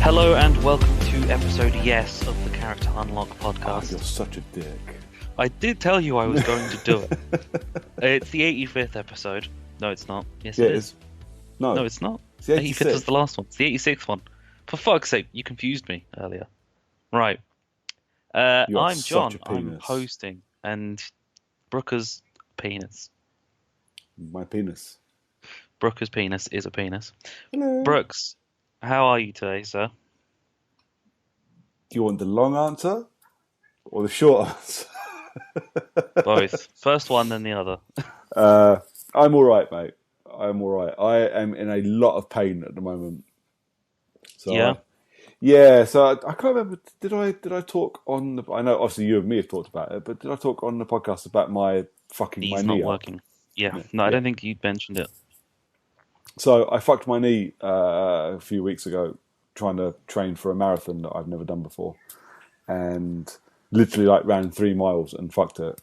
Hello and welcome to episode yes of the Character Unlock podcast. You're such a dick. I did tell you I was going to do it. It's the 85th episode. No, it's not. Yes, Yeah, it is. No, it's not. It's the 85th was the last one. It's the 86th one. For fuck's sake, you confused me earlier. Right. I'm John. I'm hosting. And Brooker's penis. My penis. Brooker's penis is a penis. Hello. Brooks, how are you today, sir? Do you want the long answer or the short answer? Both. First one, then the other. I'm all right, mate. I'm all right. I am in a lot of pain at the moment. So Yeah? So I can't remember. Did I talk on the? I know obviously you and me have talked about it, but did I talk on the podcast about my fucking Knee's my not knee up? working. Yeah. No, I don't think you'd mentioned it. So I fucked my knee a few weeks ago trying to train for a marathon that I've never done before, and literally ran 3 miles and fucked it.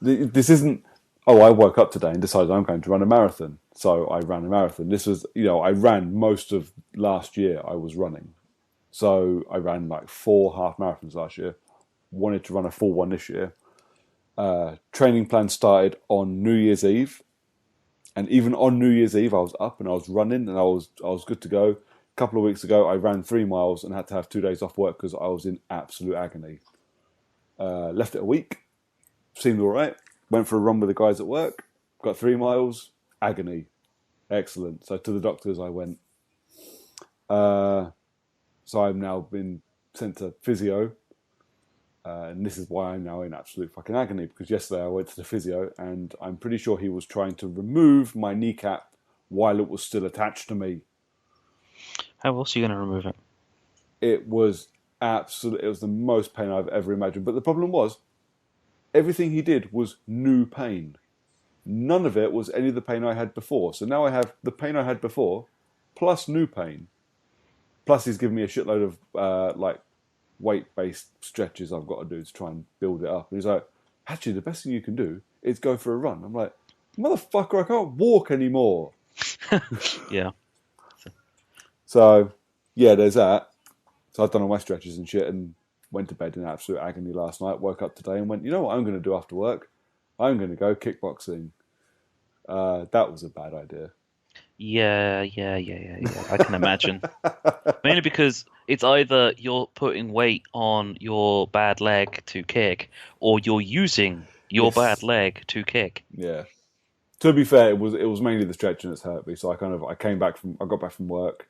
This isn't. Oh, I woke up today and decided I'm going to run a marathon, so I ran a marathon. This was, I ran most of last year. I was running, so I ran 4 half marathons last year. Wanted to run a full one this year. Training plan started on New Year's Eve. And even on New Year's Eve, I was up and I was running and I was good to go. A couple of weeks ago, I ran 3 miles and had to have 2 days off work because I was in absolute agony. Left it a week, seemed all right. Went for a run with the guys at work, got 3 miles, agony. Excellent. So to the doctors I went. So I've now been sent to physio. And this is why I'm now in absolute fucking agony, because yesterday I went to the physio and I'm pretty sure he was trying to remove my kneecap while it was still attached to me. How else are you going to remove it? It was it was the most pain I've ever imagined. But the problem was, everything he did was new pain. None of it was any of the pain I had before. So now I have the pain I had before, plus new pain. Plus he's given me a shitload of weight-based stretches I've got to do to try and build it up. And he's like, actually, the best thing you can do is go for a run. I'm like, motherfucker, I can't walk anymore. Yeah. So, yeah, there's that. So I've done all my stretches and shit and went to bed in absolute agony last night, woke up today and went, you know what I'm going to do after work? I'm going to go kickboxing. That was a bad idea. Yeah. I can imagine. Mainly because it's either you're putting weight on your bad leg to kick, or you're using your bad leg to kick. Yeah. To be fair, it was mainly the stretching that's hurt me. So I got back from work,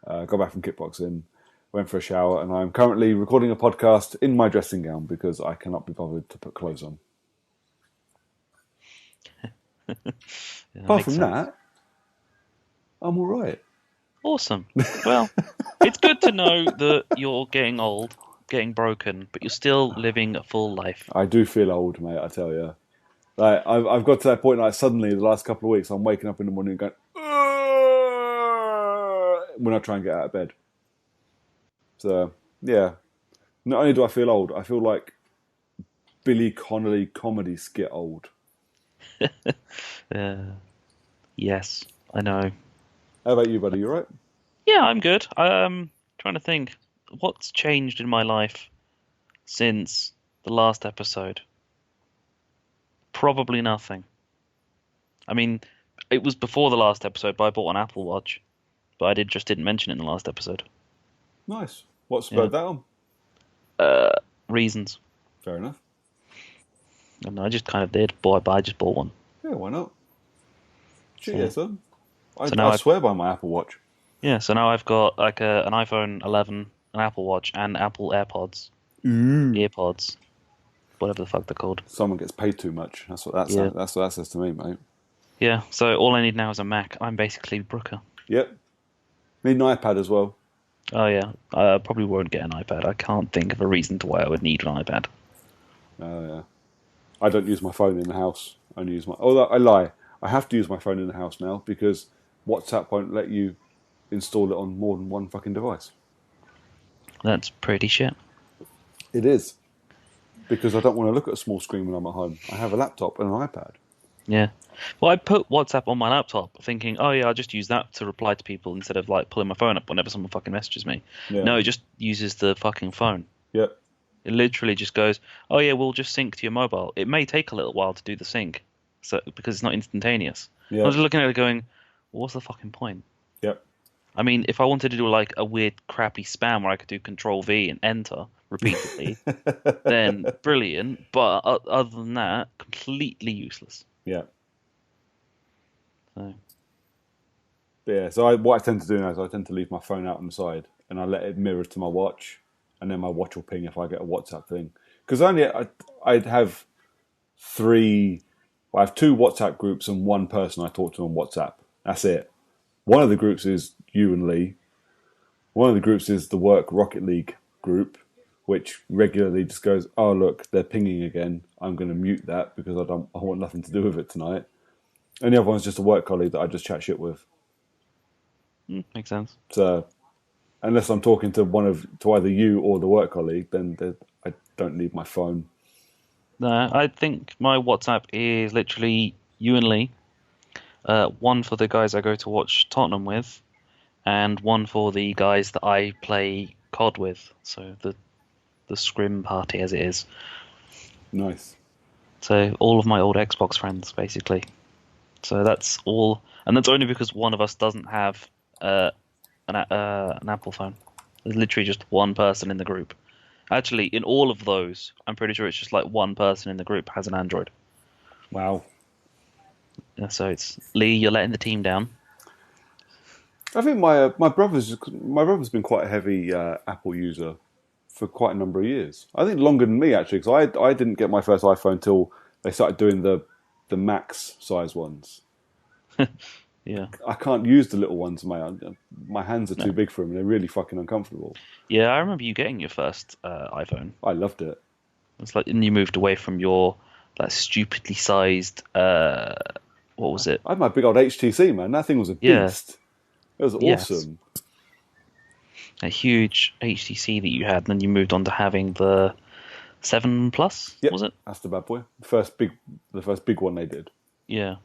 got back from kickboxing, went for a shower, and I'm currently recording a podcast in my dressing gown because I cannot be bothered to put clothes on. Apart from that, I'm all right. Awesome. Well, it's good to know that you're getting old, getting broken, but you're still living a full life. I do feel old, mate, I tell you. I've got to that point, suddenly, the last couple of weeks, I'm waking up in the morning and going, when I try and get out of bed. So, yeah. Not only do I feel old, I feel like Billy Connolly comedy skit old. Yes, I know. How about you, buddy? You all right? Yeah, I'm good. I'm trying to think. What's changed in my life since the last episode? Probably nothing. I mean, it was before the last episode, but I bought an Apple Watch. But I didn't mention it in the last episode. Nice. What spurred that on? Reasons. Fair enough. And I just kind of did. I just bought one. Yeah, why not? Cheers, son. So now I swear by my Apple Watch. Yeah, so now I've got an iPhone 11, an Apple Watch, and Apple AirPods. Earpods. Whatever the fuck they're called. Someone gets paid too much. That's what that says. That's what that says to me, mate. Yeah, so all I need now is a Mac. I'm basically Brooker. Yep. Need an iPad as well. Oh yeah, I probably won't get an iPad. I can't think of a reason to why I would need an iPad. Oh yeah. I don't use my phone in the house. I only use my... Oh, I lie. I have to use my phone in the house now because WhatsApp won't let you install it on more than one fucking device. That's pretty shit. It is. Because I don't want to look at a small screen when I'm at home. I have a laptop and an iPad. Yeah. Well, I put WhatsApp on my laptop thinking, oh yeah, I'll just use that to reply to people instead of like pulling my phone up whenever someone fucking messages me. Yeah, No, it just uses the fucking phone. yeah, It literally just goes, oh yeah, we'll just sync to your mobile. It may take a little while to do the sync, so because it's not instantaneous. I yeah, was looking at it going, what's the fucking point? yeah. I mean, if I wanted to do like a weird crappy spam where I could do Control V and Enter repeatedly, then brilliant. But other than that, completely useless. Yeah. So. But yeah, so what I tend to do now is I tend to leave my phone out on the side and I let it mirror to my watch, and then my watch will ping if I get a WhatsApp thing. Because I'd have three, I have two WhatsApp groups and one person I talk to on WhatsApp. That's it. One of the groups is you and Lee. One of the groups is the work Rocket League group, which regularly just goes, "Oh look, they're pinging again. I'm going to mute that because I want nothing to do with it tonight." And the other one's just a work colleague that I just chat shit with. Makes sense. So unless I'm talking to either you or the work colleague, then I don't need my phone. No, I think my WhatsApp is literally you and Lee. One for the guys I go to watch Tottenham with, and one for the guys that I play COD with. So the scrim party, as it is. Nice. So all of my old Xbox friends, basically. So that's all, and that's only because one of us doesn't have an Apple phone. There's literally just one person in the group. Actually, in all of those, I'm pretty sure it's just like one person in the group has an Android. Wow. Yeah, so it's Lee, you're letting the team down. I think my brother's been quite a heavy Apple user for quite a number of years. I think longer than me actually, because I didn't get my first iPhone till they started doing the max size ones. Yeah. I can't use the little ones, mate. My hands are No. too big for them. They're really fucking uncomfortable. Yeah, I remember you getting your first iPhone. I loved it. It's like, and you moved away from your that stupidly sized what was it? I had my big old HTC, man. That thing was a Yeah, beast. It was yes, awesome. a huge HTC that you had, and then you moved on to having the 7 Plus, Yep, was it? that's the bad boy. The first big one they did. Yeah.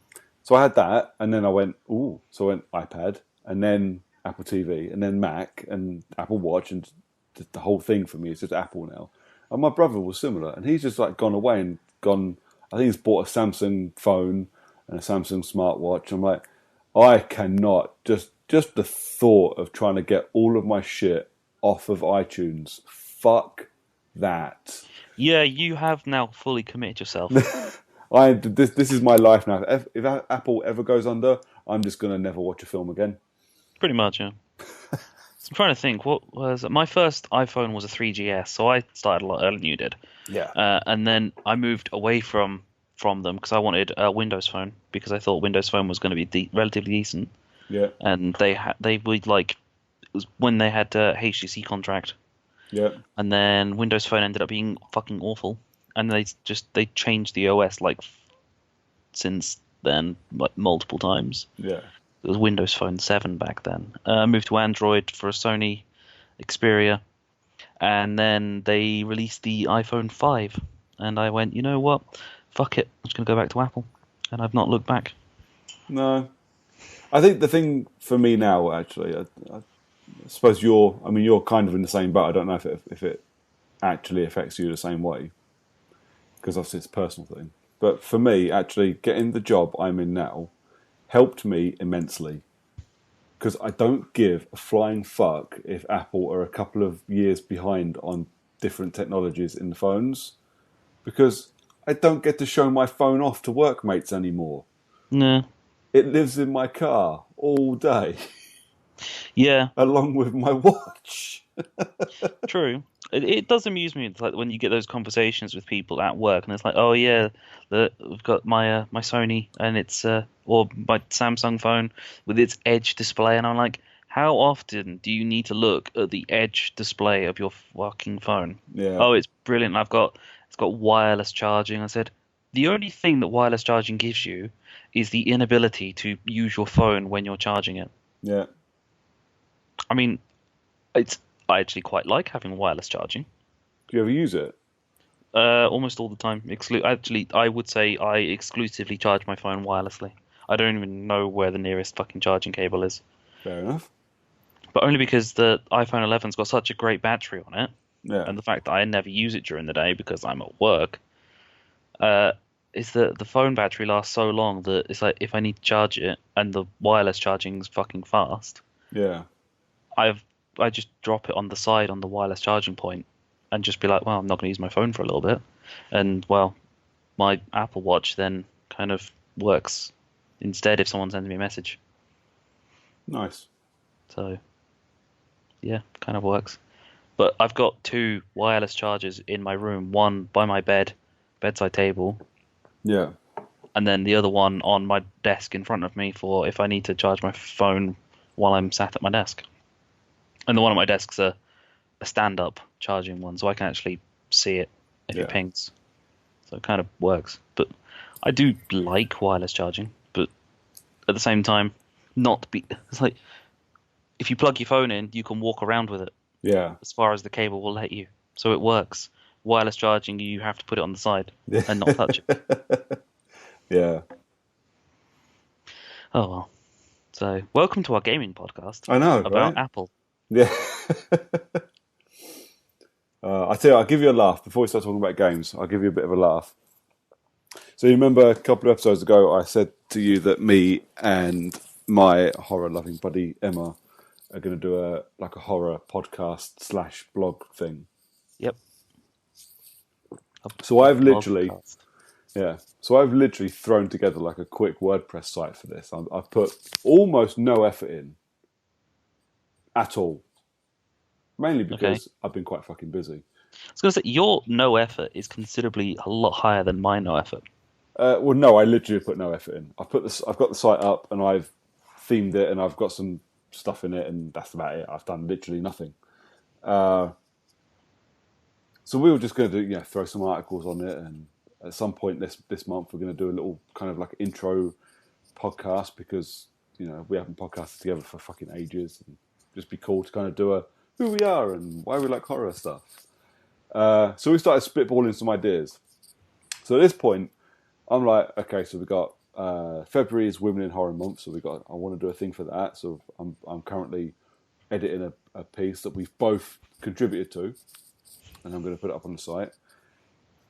So I had that, and then I went, ooh. So I went iPad, and then Apple TV, and then Mac, and Apple Watch, and the whole thing for me is just Apple now. And my brother was similar, and he's just like gone away and gone. I think he's bought a Samsung phone and a Samsung smartwatch. I'm like, I cannot just the thought of trying to get all of my shit off of iTunes. Fuck that. Yeah, you have now fully committed yourself. This is my life now. If Apple ever goes under, I'm just gonna never watch a film again. Pretty much, yeah. So I'm trying to think, what was my first iPhone was a 3GS, so I started a lot earlier than you did. Yeah, And then I moved away from them because I wanted a Windows Phone because I thought Windows Phone was going to be relatively decent. yeah, And they would like it was when they had a HTC contract, yeah, and then Windows Phone ended up being fucking awful, and they changed the OS like since then like multiple times. yeah. It was Windows Phone 7 back then. I moved to Android for a Sony Xperia, and then they released the iPhone 5, and I went, you know what? Fuck it, I'm just gonna go back to Apple, and I've not looked back. No, I think the thing for me now, actually, I suppose you're kind of in the same boat. I don't know if it actually affects you the same way because obviously it's a personal thing. But for me, actually, getting the job I'm in now helped me immensely because I don't give a flying fuck if Apple are a couple of years behind on different technologies in the phones because I don't get to show my phone off to workmates anymore. No, It lives in my car all day, yeah, along with my watch. true. It does amuse me. It's like when you get those conversations with people at work, and it's like, oh yeah, we've got my Sony and it's or my Samsung phone with its Edge display, and I'm like, how often do you need to look at the Edge display of your fucking phone? Yeah, Oh, it's brilliant. It's got wireless charging. I said, the only thing that wireless charging gives you is the inability to use your phone when you're charging it. yeah. I mean, it's I actually quite like having wireless charging. Do you ever use it? Almost all the time. Actually, I would say I exclusively charge my phone wirelessly. I don't even know where the nearest fucking charging cable is. Fair enough. But only because the iPhone 11's got such a great battery on it, Yeah. and the fact that I never use it during the day because I'm at work, uh, is that the phone battery lasts so long that it's like if I need to charge it and the wireless charging's fucking fast, Yeah. I just drop it on the side on the wireless charging point and just be like, well, I'm not going to use my phone for a little bit. And well, my Apple Watch then kind of works instead if someone sends me a message. Nice. So yeah, kind of works. But I've got two wireless chargers in my room, one by my bedside table, Yeah. and then the other one on my desk in front of me for if I need to charge my phone while I'm sat at my desk. And the one on my desk's a stand-up charging one, so I can actually see it if Yeah. it pings. So it kind of works. But I do like wireless charging, but at the same time, it's like if you plug your phone in, you can walk around with it Yeah. as far as the cable will let you. So it works. Wireless charging, you have to put it on the side and not touch it. Yeah. Oh well. So welcome to our gaming podcast I know, about right? Apple. Yeah. I tell you, I'll give you a laugh before we start talking about games. I'll give you a bit of a laugh. So you remember a couple of episodes ago, I said to you that me and my horror-loving buddy Emma are going to do a horror podcast / blog thing. Yep. So I've literally, Podcast. yeah. So I've literally thrown together like a quick WordPress site for this. I've put almost no effort in at all, mainly because I've been quite fucking busy. I was going to say your no effort is considerably a lot higher than my no effort. Well, no, I literally put no effort in. I've got the site up and I've themed it and I've got some stuff in it and that's about it. I've done literally nothing. So we were just going to do, throw some articles on it, and at some point this month we're going to do a little kind of like intro podcast because we haven't podcasted together for fucking ages, and just be cool to kind of do a who we are and why we like horror stuff. So we started spitballing some ideas. So at this point, I'm like, okay, so we got February is Women in Horror Month, so I want to do a thing for that. So I'm currently editing a piece that we've both contributed to, and I'm going to put it up on the site.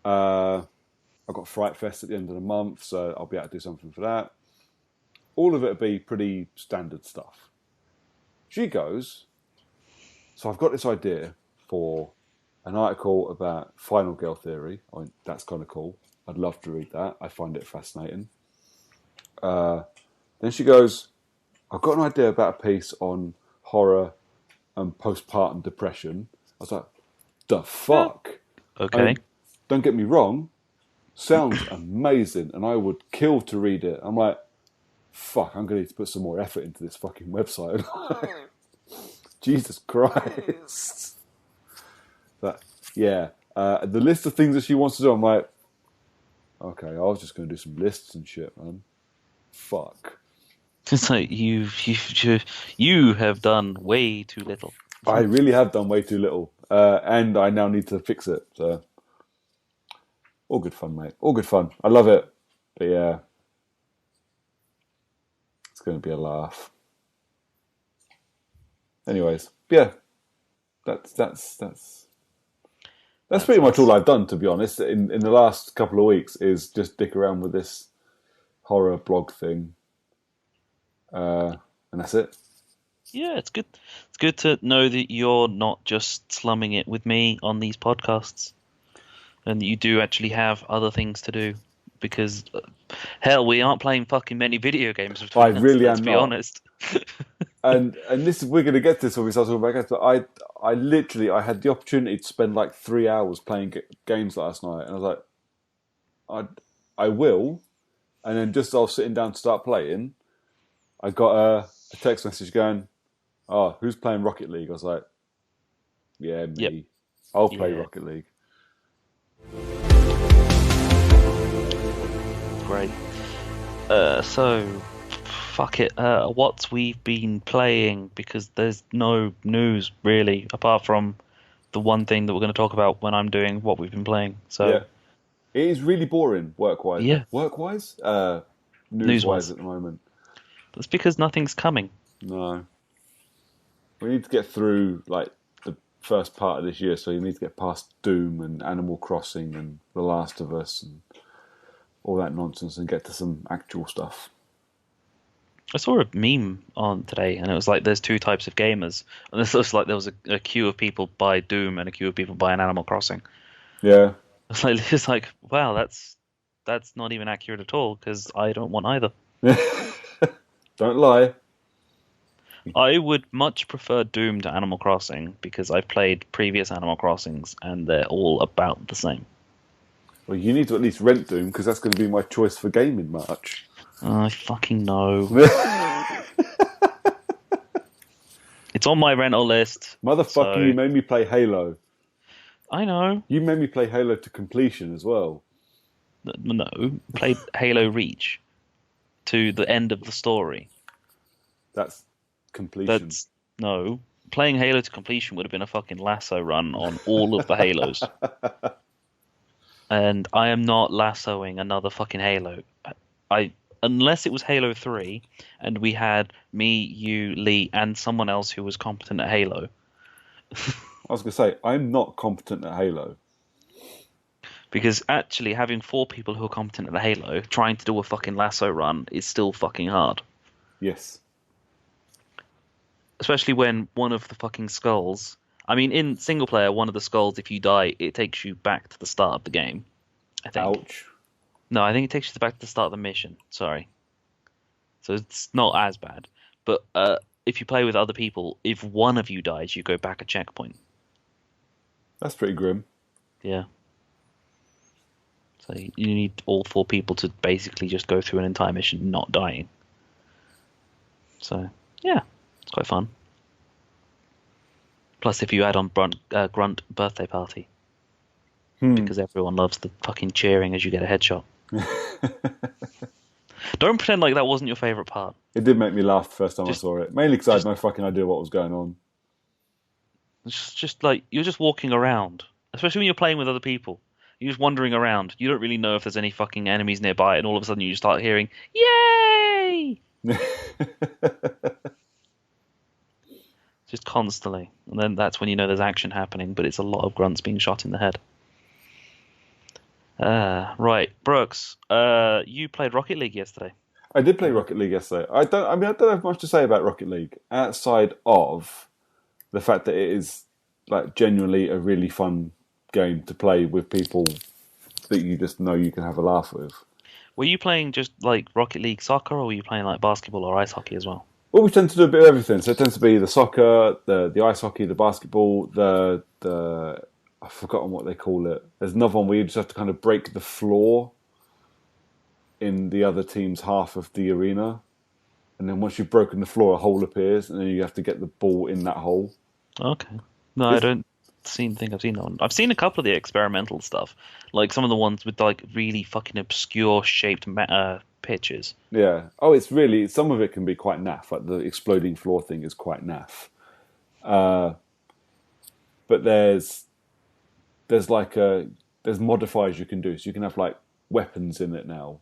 I've got Fright Fest at the end of the month, so I'll be able to do something for that. All of it will be pretty standard stuff. She goes, so I've got this idea for an article about Final Girl Theory. That's kind of cool. I'd love to read that. I find it fascinating. Then she goes, I've got an idea about a piece on horror and postpartum depression. I was like, the fuck? Okay. Don't get me wrong, sounds amazing, and I would kill to read it. I'm like, fuck, I'm going to need to put some more effort into this fucking website. Jesus Christ. But, yeah, the list of things that she wants to do, I'm like, okay, I was just going to do some lists and shit, man. Fuck. It's like you have done way too little. I really have done way too little, and I now need to fix it. So, all good fun, mate. All good fun. I love it, but yeah, it's going to be a laugh. Anyways, yeah, that's pretty much all I've done, to be honest. In the last couple of weeks, is just dick around with this horror blog thing, and that's it. Yeah, it's good. It's good to know that you're not just slumming it with me on these podcasts, and that you do actually have other things to do. Because, hell, we aren't playing fucking many video games. I really let's am be not. honest. and we're going to get to this when we start talking about games. But I had the opportunity to spend like 3 hours playing games last night, and I was like, I will. And then just as I was sitting down to start playing, I got a text message going, "Oh, who's playing Rocket League?" I was like, "Yeah, me. Yep. I'll play Rocket League." Great. So, fuck it. What we've been playing, because there's no news really, apart from the one thing that we're going to talk about when I'm doing what we've been playing. So Yeah, it is really boring work-wise. yeah, Work-wise? News-wise news-wise, at the moment. that's because nothing's coming. No. We need to get through, like, the first part of this year, so you need to get past Doom and Animal Crossing and The Last of Us and all that nonsense and get to some actual stuff. I saw a meme on today, and it was like there's two types of gamers, and this looks like there was a queue of people by Doom and a queue of people buying Animal Crossing. Yeah. It's like wow, that's not even accurate at all because I don't want either. Don't lie. I would much prefer Doom to Animal Crossing because I've played previous Animal Crossings and they're all about the same. Well, you need to at least rent Doom because that's going to be my choice for gaming March. I fucking know. It's on my rental list. Motherfucker, So you made me play Halo. I know. You made me play Halo to completion as well. No, played Halo Reach to the end of the story. That's completion. That's no. Playing Halo to completion would have been a fucking lasso run on all of the Halos. And I am not lassoing another fucking Halo. Unless it was Halo 3 and we had me, you, Lee, and someone else who was competent at Halo. I was going to say, I'm not competent at Halo. Because actually having four people who are competent at Halo trying to do a fucking lasso run is still fucking hard. Yes. Especially when one of the fucking skulls... I mean, in single player, one of the skulls, if you die, it takes you back to the start of the game. I think. Ouch. No, I think it takes you back to the start of the mission. Sorry. So it's not as bad. But if you play with other people, if one of you dies, you go back a checkpoint. That's pretty grim. Yeah. So you need all four people to basically just go through an entire mission not dying. So, yeah, it's quite fun. Plus, if you add on Grunt Birthday Party, because everyone loves the fucking cheering as you get a headshot. Don't pretend like that wasn't your favourite part. It did make me laugh the first time I saw it. Mainly because I had no fucking idea what was going on. It's just like, you're just walking around. Especially when you're playing with other people. You're just wandering around. You don't really know if there's any fucking enemies nearby, and all of a sudden you start hearing, "Yay!" Just constantly. And then that's when you know there's action happening, but it's a lot of grunts being shot in the head. Right, Brooks, you played Rocket League yesterday. I did play Rocket League yesterday. I don't have much to say about Rocket League outside of the fact that it is like genuinely a really fun game to play with people that you just know you can have a laugh with. Were you playing just like Rocket League soccer, or were you playing like basketball or ice hockey as well? Well, we tend to do a bit of everything. So it tends to be the soccer, the ice hockey, the basketball, the I've forgotten what they call it. There's another one where you just have to kind of break the floor in the other team's half of the arena. And then once you've broken the floor, a hole appears, and then you have to get the ball in that hole. Okay. No, I don't think I've seen that one. I've seen a couple of the experimental stuff, like some of the ones with like really fucking obscure shaped pitches. Yeah. Oh, it's really, some of it can be quite naff. Like the exploding floor thing is quite naff. But there's modifiers you can do. So you can have like weapons in it now.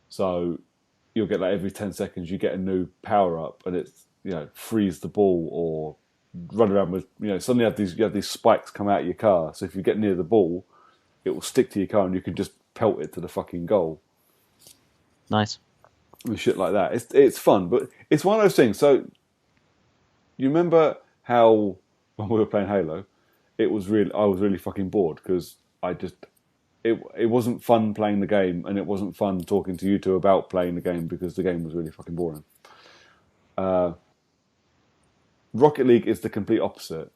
So you'll get like every 10 seconds you get a new power up, and it's, freeze the ball or run around with, suddenly you have these spikes come out of your car. So if you get near the ball, it will stick to your car and you can just pelt it to the fucking goal. Nice. And shit like that. It's fun, but it's one of those things. So you remember how when we were playing Halo, I was really fucking bored because it wasn't fun playing the game, and it wasn't fun talking to you two about playing the game because the game was really fucking boring. Rocket League is the complete opposite.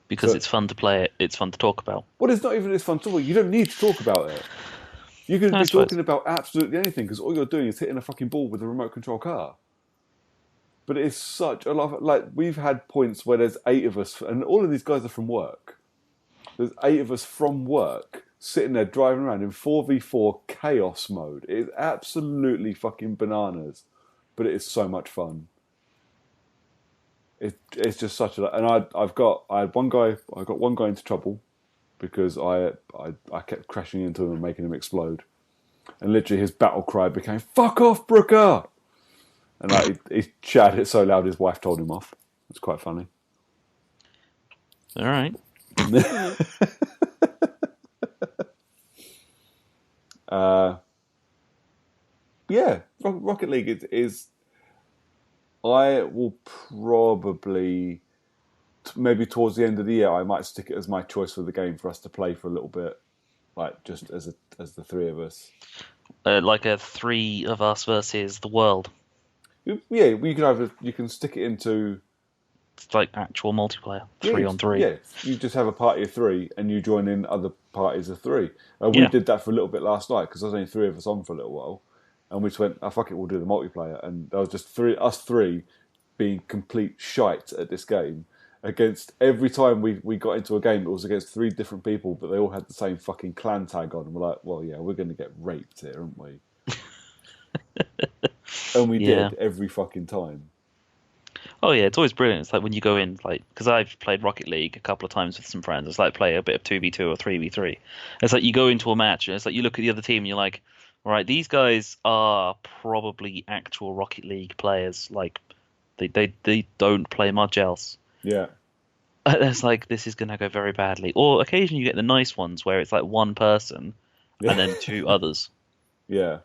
Because it's fun to play it, it's fun to talk about. Well, it's not even as fun to talk. You don't need to talk about it. You can be talking about absolutely anything because all you're doing is hitting a fucking ball with a remote control car. But it's such a lot of, like, we've had points where there's 8 of us, and all of these guys are from work. There's 8 of us from work sitting there driving around in 4v4 chaos mode. It is absolutely fucking bananas, but it is so much fun. It's just such a, and I had one guy, I got one guy into trouble because I kept crashing into him and making him explode, and literally his battle cry became "fuck off, Brooker," and like he shouted it so loud his wife told him off. It's quite funny. All right. Yeah, Rocket League is I will probably maybe towards the end of the year I might stick it as my choice for the game for us to play for a little bit, like just as the three of us. Like a three of us versus the world. Yeah, you can stick it into It's like actual multiplayer, yeah, 3 on 3. yeah. You just have a party of three and you join in other parties of three. We Yeah. did that for a little bit last night because there was only three of us on for a little while, and we just went, "Oh fuck it, we'll do the multiplayer." And there was just us three being complete shite at this game. Against every time we got into a game, it was against three different people, but they all had the same fucking clan tag on. And we're like, well, yeah, we're going to get raped here, aren't we? And we Yeah. did every fucking time. Oh yeah, it's always brilliant. It's like when you go in, like, because I've played Rocket League a couple of times with some friends. It's like play a bit of 2v2 or 3v3. It's like you go into a match and it's like you look at the other team and you're like, all right, these guys are probably actual Rocket League players. Like they don't play much else. Yeah, It's like this is gonna go very badly. Or occasionally you get the nice ones where it's like one person and then two others, yeah.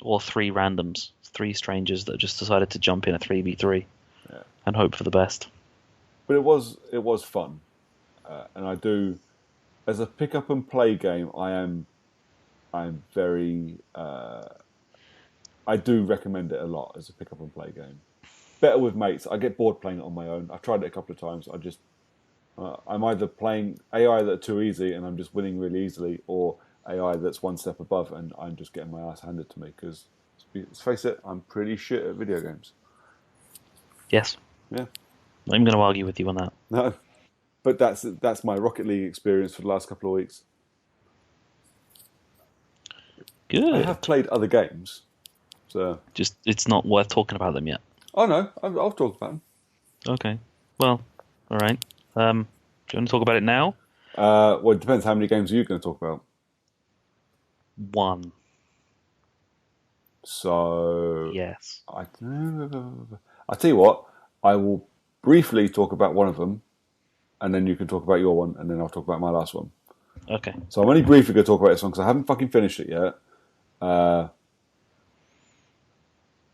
or three randoms, three strangers that just decided to jump in a 3v3 Yeah. and hope for the best. But it was fun, and I do as a pick up and play game. I'm very I do recommend it a lot as a pick up and play game. Better with mates. I get bored playing it on my own. I've tried it a couple of times. I'm either playing AI that are too easy and I'm just winning really easily, or AI that's one step above and I'm just getting my ass handed to me. Because let's face it, I'm pretty shit at video games. Yes, Yeah, I'm going to argue with you on that. no, but that's my Rocket League experience for the last couple of weeks. I Good. have played other games, so Just it's not worth talking about them yet. oh no, I'll talk about them. Okay. Well, all right. Do you want to talk about it now? Well, it depends how many games are you going to talk about. One. So Yes. I tell you what, I will briefly talk about one of them, and then you can talk about your one, and then I'll talk about my last one. Okay. So I'm only briefly going to talk about this one because I haven't fucking finished it yet,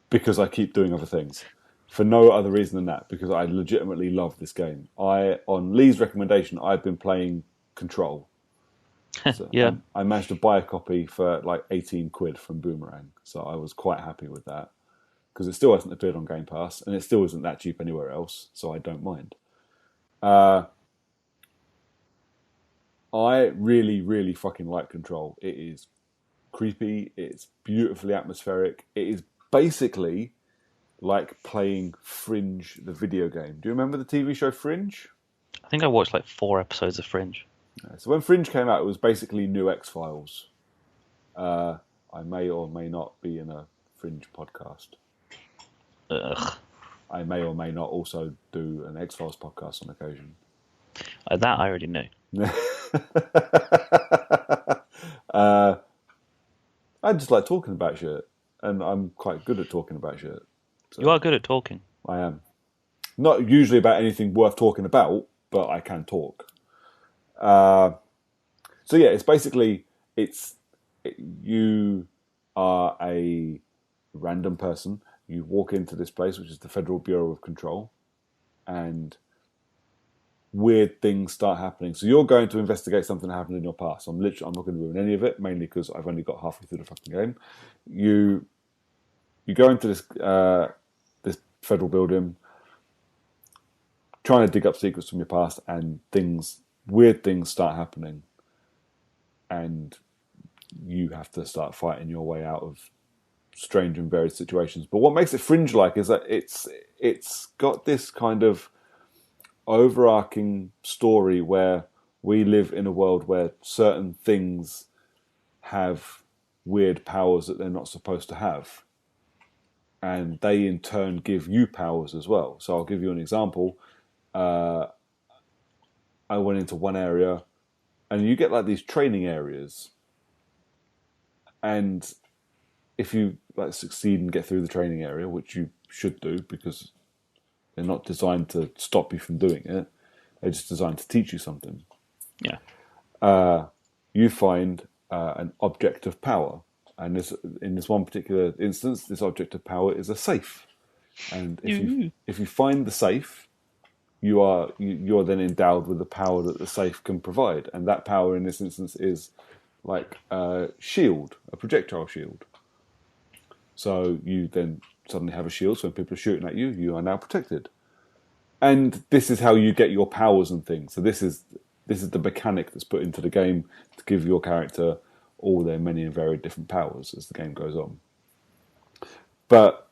because I keep doing other things. For no other reason than that, because I legitimately love this game. On Lee's recommendation, I've been playing Control. So Yeah. I managed to buy a copy for like 18 quid from Boomerang. So I was quite happy with that because it still hasn't appeared on Game Pass and it still isn't that cheap anywhere else. So I don't mind. I really, really fucking like Control. It is creepy. It's beautifully atmospheric. It is basically like playing Fringe, the video game. Do you remember the TV show Fringe? I think I watched like 4 episodes of Fringe. So when Fringe came out, it was basically new X Files. I may or may not be in a Fringe podcast. Ugh. I may or may not also do an X Files podcast on occasion. That I already knew. I just like talking about shit, and I'm quite good at talking about shit. So You are good at talking. I am. Not usually about anything worth talking about, but I can talk. So yeah, it's basically you are a random person. You walk into this place, which is the Federal Bureau of Control, and weird things start happening. So you're going to investigate something that happened in your past. I'm not going to ruin any of it, mainly because I've only got halfway through the fucking game. You go into this federal building, trying to dig up secrets from your past, and weird things start happening, and you have to start fighting your way out of strange and varied situations. But what makes it Fringe-like is that it's got this kind of overarching story where we live in a world where certain things have weird powers that they're not supposed to have. and they in turn give you powers as well. So I'll give you an example. I went into one area, and you get like these training areas, and if you like succeed and get through the training area, which you should do because they're not designed to stop you from doing it, they're just designed to teach you something. Yeah. You find an object of power, and in this one particular instance, this object of power is a safe. And if you find the safe, you're then endowed with the power that the safe can provide, and that power in this instance is like a shield, a projectile shield. So you then suddenly have a shield, so when people are shooting at you, you are now protected. And this is how you get your powers and things. So this is the mechanic that's put into the game to give your character all their many and varied different powers as the game goes on. But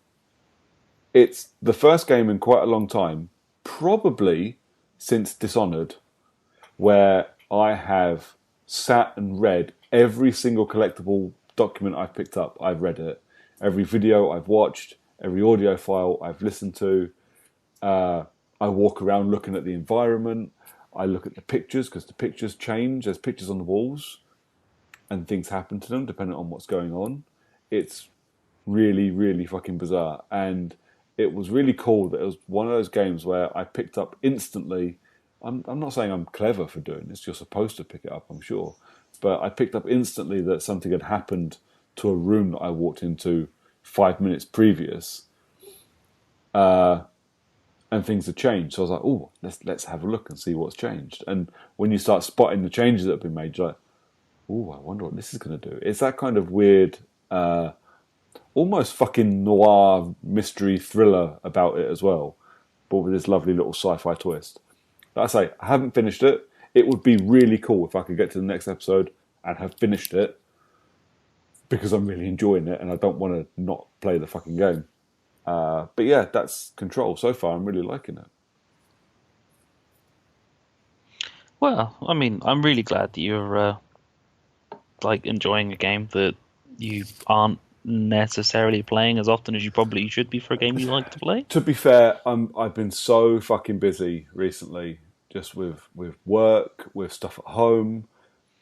it's the first game in quite a long time, probably since Dishonored, where I have sat and read every single collectible document I've picked up. I've read it. Every video I've watched, every audio file I've listened to. I walk around looking at the environment. I look at the pictures because the pictures change. There's pictures on the walls and things happen to them depending on what's going on. It's really, really fucking bizarre. And it was really cool that it was one of those games where I picked up instantly. I'm not saying I'm clever for doing this. You're supposed to pick it up, I'm sure. But I picked up instantly that something had happened to a room that I walked into 5 minutes previous. And things have changed. So I was like, oh, let's have a look and see what's changed. And when you start spotting the changes that have been made, you're like, oh, I wonder what this is going to do. It's that kind of weird, almost fucking noir mystery thriller about it as well, but with this lovely little sci-fi twist. Like I say, I haven't finished it. It would be really cool if I could get to the next episode and have finished it, because I'm really enjoying it and I don't want to not play the fucking game. But yeah, that's Control. So far, I'm really liking it. Well, I mean, I'm really glad that you're like enjoying a game that you aren't necessarily playing as often as you probably should be for a game you like to play. To be fair, I've been so fucking busy recently, just with work, with stuff at home,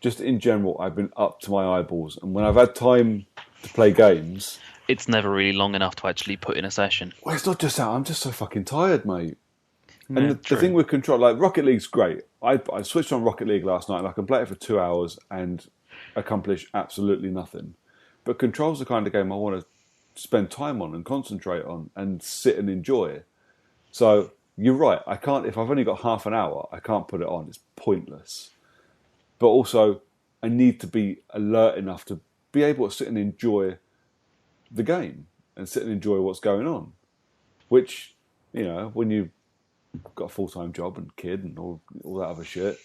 just in general. I've been up to my eyeballs, and when I've had time to play games, it's never really long enough to actually put in a session. Well, it's not just that. I'm just so fucking tired, mate. Yeah, and the thing with Control, like Rocket League's great. I switched on Rocket League last night, and I can play it for 2 hours and accomplish absolutely nothing. But Control's the kind of game I want to spend time on and concentrate on and sit and enjoy. So you're right. I can't, if I've only got half an hour, I can't put it on. It's pointless. But also, I need to be alert enough to be able to sit and enjoy the game and sit and enjoy what's going on. Which, you know, when you've got a full-time job and kid and all that other shit,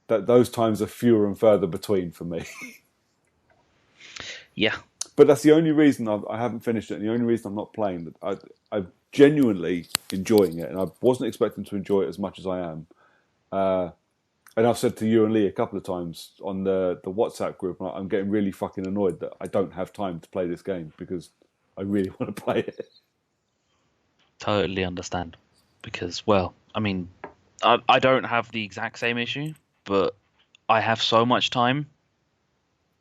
that those times are fewer and further between for me. Yeah. But that's the only reason I haven't finished it, and the only reason I'm not playing it. I'm genuinely enjoying it, and I wasn't expecting to enjoy it as much as I am. And I've said to you and Lee a couple of times on the WhatsApp group, I'm getting really fucking annoyed that I don't have time to play this game because I really want to play it. Totally understand. Because, well, I mean, I don't have the exact same issue, but I have so much time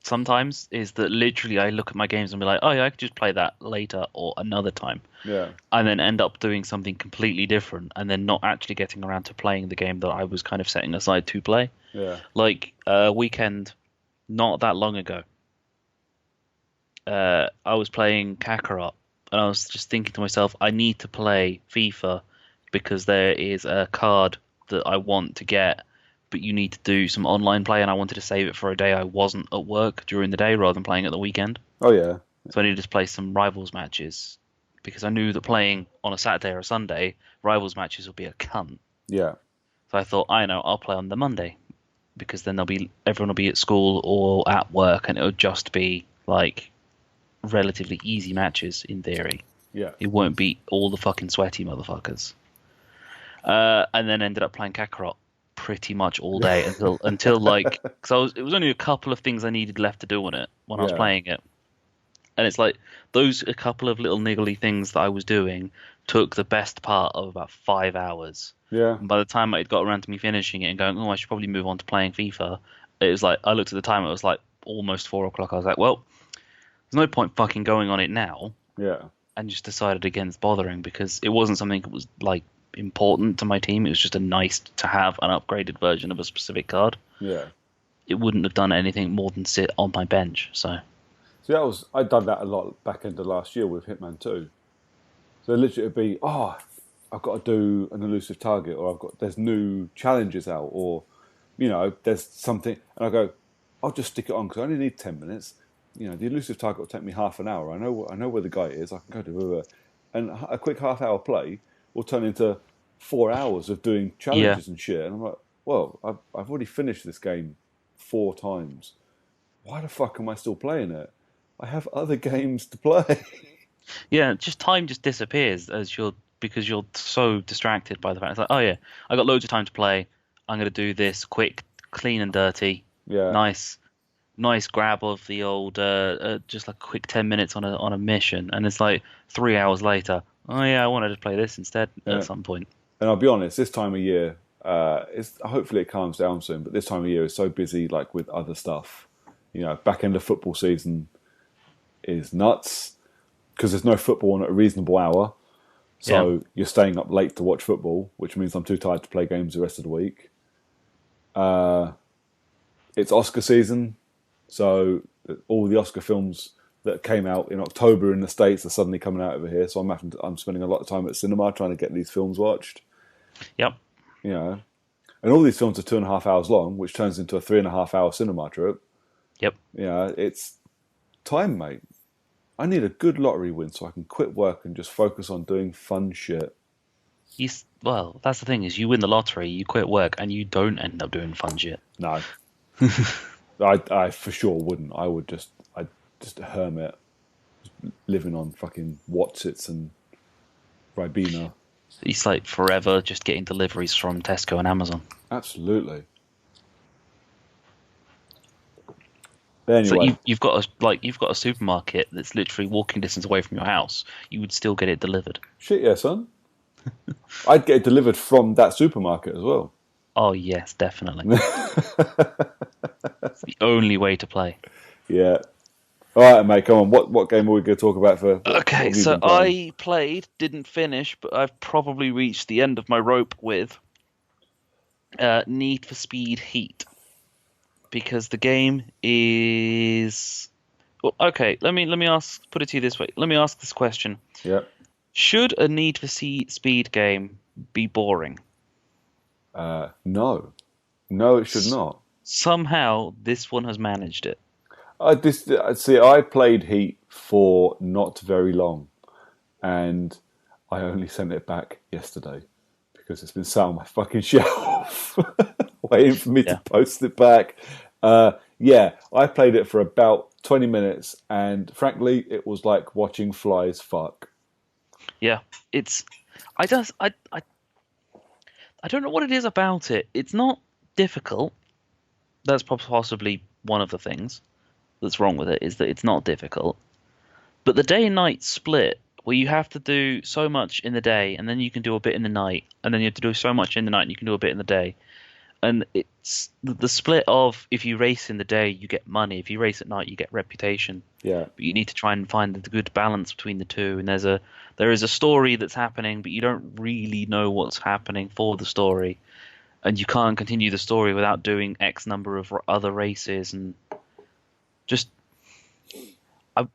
sometimes, is that literally I look at my games and be like, oh yeah, I could just play that later or another time. Yeah. And then end up doing something completely different and then not actually getting around to playing the game that I was kind of setting aside to play. Yeah. Like a weekend not that long ago, I was playing Kakarot and I was just thinking to myself, I need to play FIFA because there is a card that I want to get, but you need to do some online play, and I wanted to save it for a day I wasn't at work during the day rather than playing at the weekend. Oh, yeah. So I needed to play some Rivals matches because I knew that playing on a Saturday or a Sunday, Rivals matches would be a cunt. Yeah. So I thought, I know, I'll play on the Monday because then everyone will be at school or at work, and it'll just be like relatively easy matches in theory. Yeah. It won't be all the fucking sweaty motherfuckers. And then ended up playing Kakarot pretty much all day until like, because it was only a couple of things I needed left to do on it when I was playing it, And it's like those a couple of little niggly things that I was doing took the best part of about 5 hours. Yeah, And by the time I got around to me finishing it and going, oh, I should probably move on to playing FIFA, it was like I looked at the time, it was like almost 4 o'clock. I was like, well, there's no point fucking going on it now, yeah, and just decided against bothering because it wasn't something that was like important to my team. It was just a nice to have an upgraded version of a specific card. yeah. It wouldn't have done anything more than sit on my bench. So So I'd done that a lot back end of last year with Hitman 2. So literally it'd be, I've got to do an elusive target, or there's new challenges out, or there's something, and I go, I'll just stick it on because I only need 10 minutes. The elusive target will take me half an hour. I know where the guy is. I can go to and a quick half-hour play will turn into 4 hours of doing yeah, challenges and shit. And I'm like, well, I've already finished this game 4 times. Why the fuck am I still playing it? I have other games to play. yeah, just time just disappears because you're so distracted by the fact it's like, oh yeah, I got loads of time to play. I'm gonna do this quick, clean and dirty, Yeah, nice, nice grab of the old, just like a quick 10 minutes on a mission, and it's like 3 hours later. Oh yeah, I wanted to play this instead at yeah. some point. And I'll be honest, this time of year, it's hopefully it calms down soon. But this time of year is so busy, like with other stuff. Back end of football season is nuts because there's no football on at a reasonable hour. Yeah, So you're staying up late to watch football, which means I'm too tired to play games the rest of the week. It's Oscar season, so all the Oscar films that came out in October in the States are suddenly coming out over here. So I'm spending a lot of time at cinema trying to get these films watched. yep, You know, and all these films are 2.5 hours long, which turns into a 3.5 hour cinema trip. yep. It's time, mate. I need a good lottery win so I can quit work and just focus on doing fun shit. Well, that's the thing is you win the lottery, you quit work, and you don't end up doing fun shit. No, I for sure wouldn't. I'd just hermit, living on fucking Watsits and Ribena. It's like forever just getting deliveries from Tesco and Amazon. Absolutely. So Anyway, you've got a supermarket that's literally walking distance away from your house. You would still get it delivered. shit, yeah, son. I'd get it delivered from that supermarket as well. Oh yes, definitely. It's the only way to play. Yeah. All right, mate. Come on. What game are we going to talk about for? What Okay, have you so been playing? I played, didn't finish, but I've probably reached the end of my rope with Need for Speed Heat because the game is. Well, okay, put it to you this way. Let me ask this question: Yeah. should a Need for Speed game be boring? No. No, it should not. Somehow, this one has managed it. I played Heat for not very long, and I only sent it back yesterday because it's been sat on my fucking shelf, waiting for me to Yeah. post it back. Yeah, I played it for about 20 minutes, and frankly, it was like watching flies fuck. Yeah, it's. I don't know what it is about it. It's not difficult. That's possibly one of the things that's wrong with it is that it's not difficult. But the day and night split, where you have to do so much in the day and then you can do a bit in the night, and then you have to do so much in the night and you can do a bit in the day. And it's the split of if you race in the day, you get money. If you race at night, you get reputation. Yeah, But you need to try and find the good balance between the two. And there is a story that's happening, but you don't really know what's happening for the story, and you can't continue the story without doing X number of other races. And just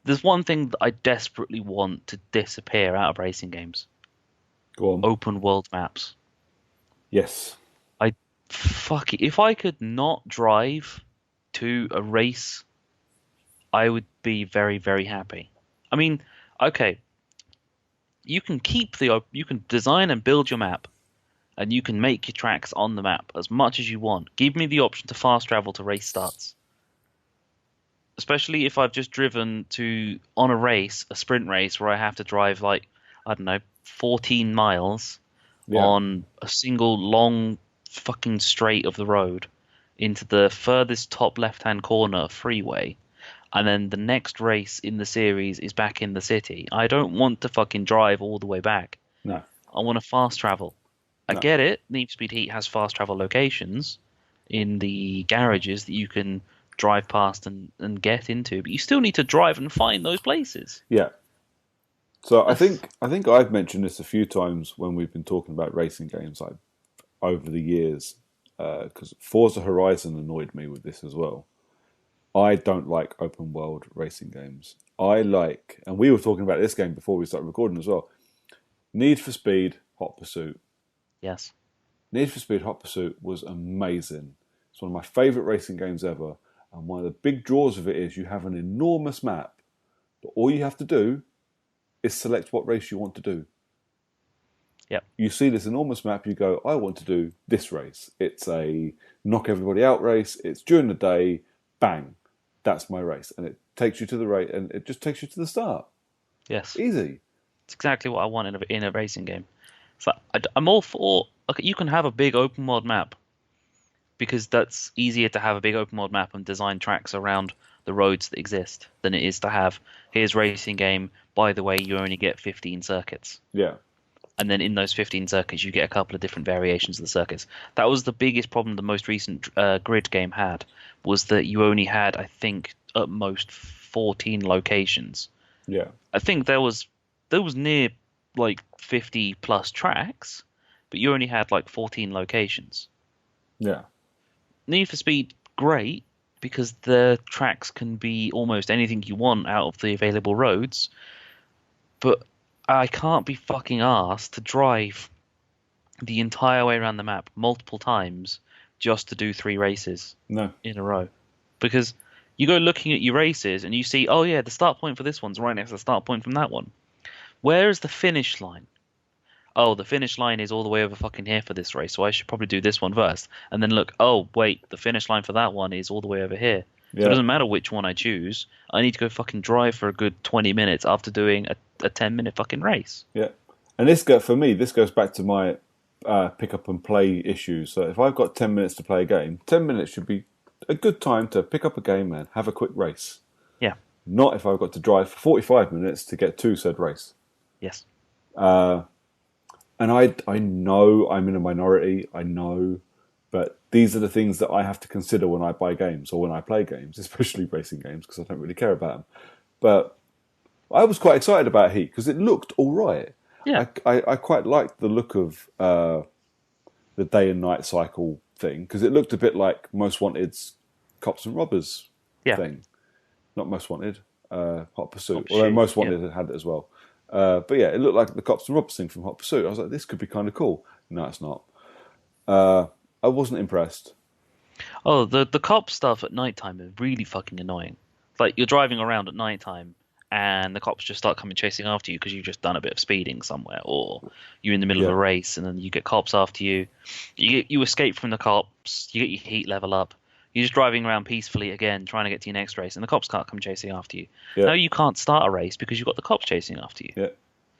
there's one thing that I desperately want to disappear out of racing games: go on. open world maps. Yes. I fuck it. If I could not drive to a race, I would be very, very happy. I mean, okay, you can design and build your map, and you can make your tracks on the map as much as you want. Give me the option to fast travel to race starts, especially if I've just driven to on a sprint race where I have to drive like I don't know, 14 miles Yeah. on a single long fucking straight of the road into the furthest top left-hand corner freeway. and then the next race in the series is back in the city. I don't want to fucking drive all the way back. No, I want to fast travel. I no. get it. Need for Speed Heat has fast travel locations in the garages that you can drive past and get into, but you still need to drive and find those places. Yeah. So I That's, think I've mentioned this a few times when we've been talking about racing games, like over the years, because Forza Horizon annoyed me with this as well. I don't like open world racing games. I like, and we were talking about this game before we started recording as well. Need for Speed Hot Pursuit. yes. Need for Speed Hot Pursuit was amazing. It's one of my favourite racing games ever. And one of the big draws of it is you have an enormous map, but all you have to do is select what race you want to do. Yep. You see this enormous map, you go, I want to do this race. It's a knock everybody out race. It's during the day, bang, that's my race. And it takes you to the race, and it just takes you to the start. Yes. Easy. It's exactly what I want in a racing game. So I'm all for. Okay, you can have a big open world map because that's easier to have a big open world map and design tracks around the roads that exist than it is to have here's racing game. By the way, you only get 15 circuits. Yeah. And then in those 15 circuits, you get a couple of different variations of the circuits. That was the biggest problem the most recent Grid game had, was that you only had, I think, at most 14 locations. Yeah. I think there was near like 50 plus tracks, but you only had like 14 locations. Yeah. Need for Speed, great, because the tracks can be almost anything you want out of the available roads, but I can't be fucking asked to drive the entire way around the map multiple times just to do 3 races No. in a row. Because you go looking at your races and you see, oh yeah, the start point for this one's right next to the start point from that one. Where is the finish line? Oh, the finish line is all the way over fucking here for this race, so I should probably do this one first. And then look, oh wait, the finish line for that one is all the way over here. So it Yeah. doesn't matter which one I choose. I need to go fucking drive for a good 20 minutes after doing a 10-minute fucking race. Yeah. And for me, this goes back to my pick up and play issues. So if I've got 10 minutes to play a game, 10 minutes should be a good time to pick up a game and have a quick race. Yeah. Not if I've got to drive for 45 minutes to get to said race. Yes. And I know I'm in a minority, I know, but these are the things that I have to consider when I buy games or when I play games, especially racing games, because I don't really care about them. But I was quite excited about Heat because it looked all right. Yeah. I quite liked the look of the day and night cycle thing because it looked a bit like Most Wanted's Cops and Robbers thing. Not Most Wanted, Hot Pursuit, although Most Wanted had it as well. But yeah, it looked like the Cops and Robbers thing from Hot Pursuit. I was like, this could be kind of cool. No, it's not. I wasn't impressed. Oh, the cop stuff at nighttime is really fucking annoying. It's like you're driving around at nighttime and the cops just start coming chasing after you because you've just done a bit of speeding somewhere, or you're in the middle of a race and then you get cops after you. You escape from the cops, you get your heat level up. You're just driving around peacefully again, trying to get to your next race, and the cops can't come chasing after you. Yeah. Now you can't start a race because you've got the cops chasing after you. Yeah.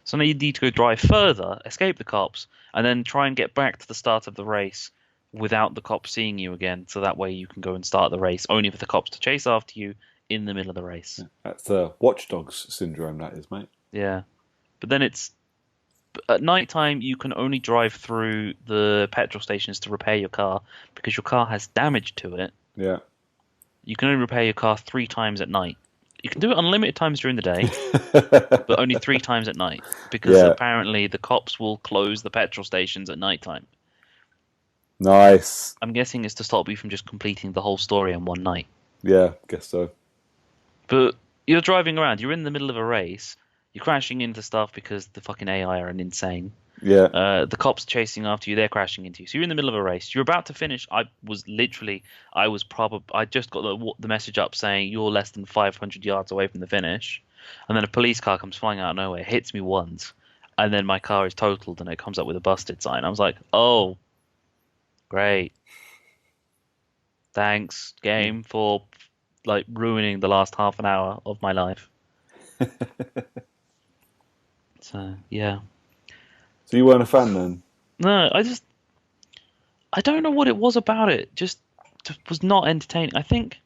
So now you need to go drive further, escape the cops, and then try and get back to the start of the race without the cops seeing you again, so that way you can go and start the race, only for the cops to chase after you in the middle of the race. That's Watch Dogs syndrome, that is, mate. Yeah. But then at night time you can only drive through the petrol stations to repair your car because your car has damage to it. Yeah. You can only repair your car 3 times at night. You can do it unlimited times during the day, but only 3 times at night because apparently the cops will close the petrol stations at night time. Nice. I'm guessing it's to stop you from just completing the whole story in one night. Yeah, guess so. But you're driving around, you're in the middle of a race, you're crashing into stuff because the fucking AI are insane. Yeah. The cops chasing after you, they're crashing into you. So you're in the middle of a race. You're about to finish. I just got the message up saying you're less than 500 yards away from the finish. And then a police car comes flying out of nowhere, hits me once. And then my car is totaled and it comes up with a busted sign. I was like, oh, great. Thanks, game, for like ruining the last half an hour of my life. So, yeah. So you weren't a fan then? No, I don't know what it was about it. Just was not entertaining. I think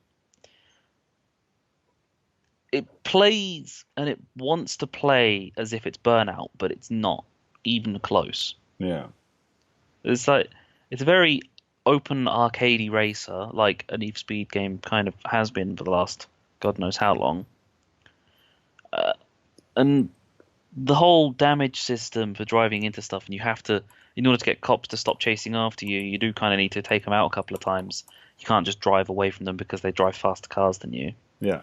it plays and it wants to play as if it's Burnout, but it's not even close. Yeah. It's like it's a very open arcadey racer, like a Need for Speed game kind of has been for the last God knows how long. And the whole damage system for driving into stuff, and you have to, in order to get cops to stop chasing after you, you do kind of need to take them out a couple of times. You can't just drive away from them because they drive faster cars than you. Yeah.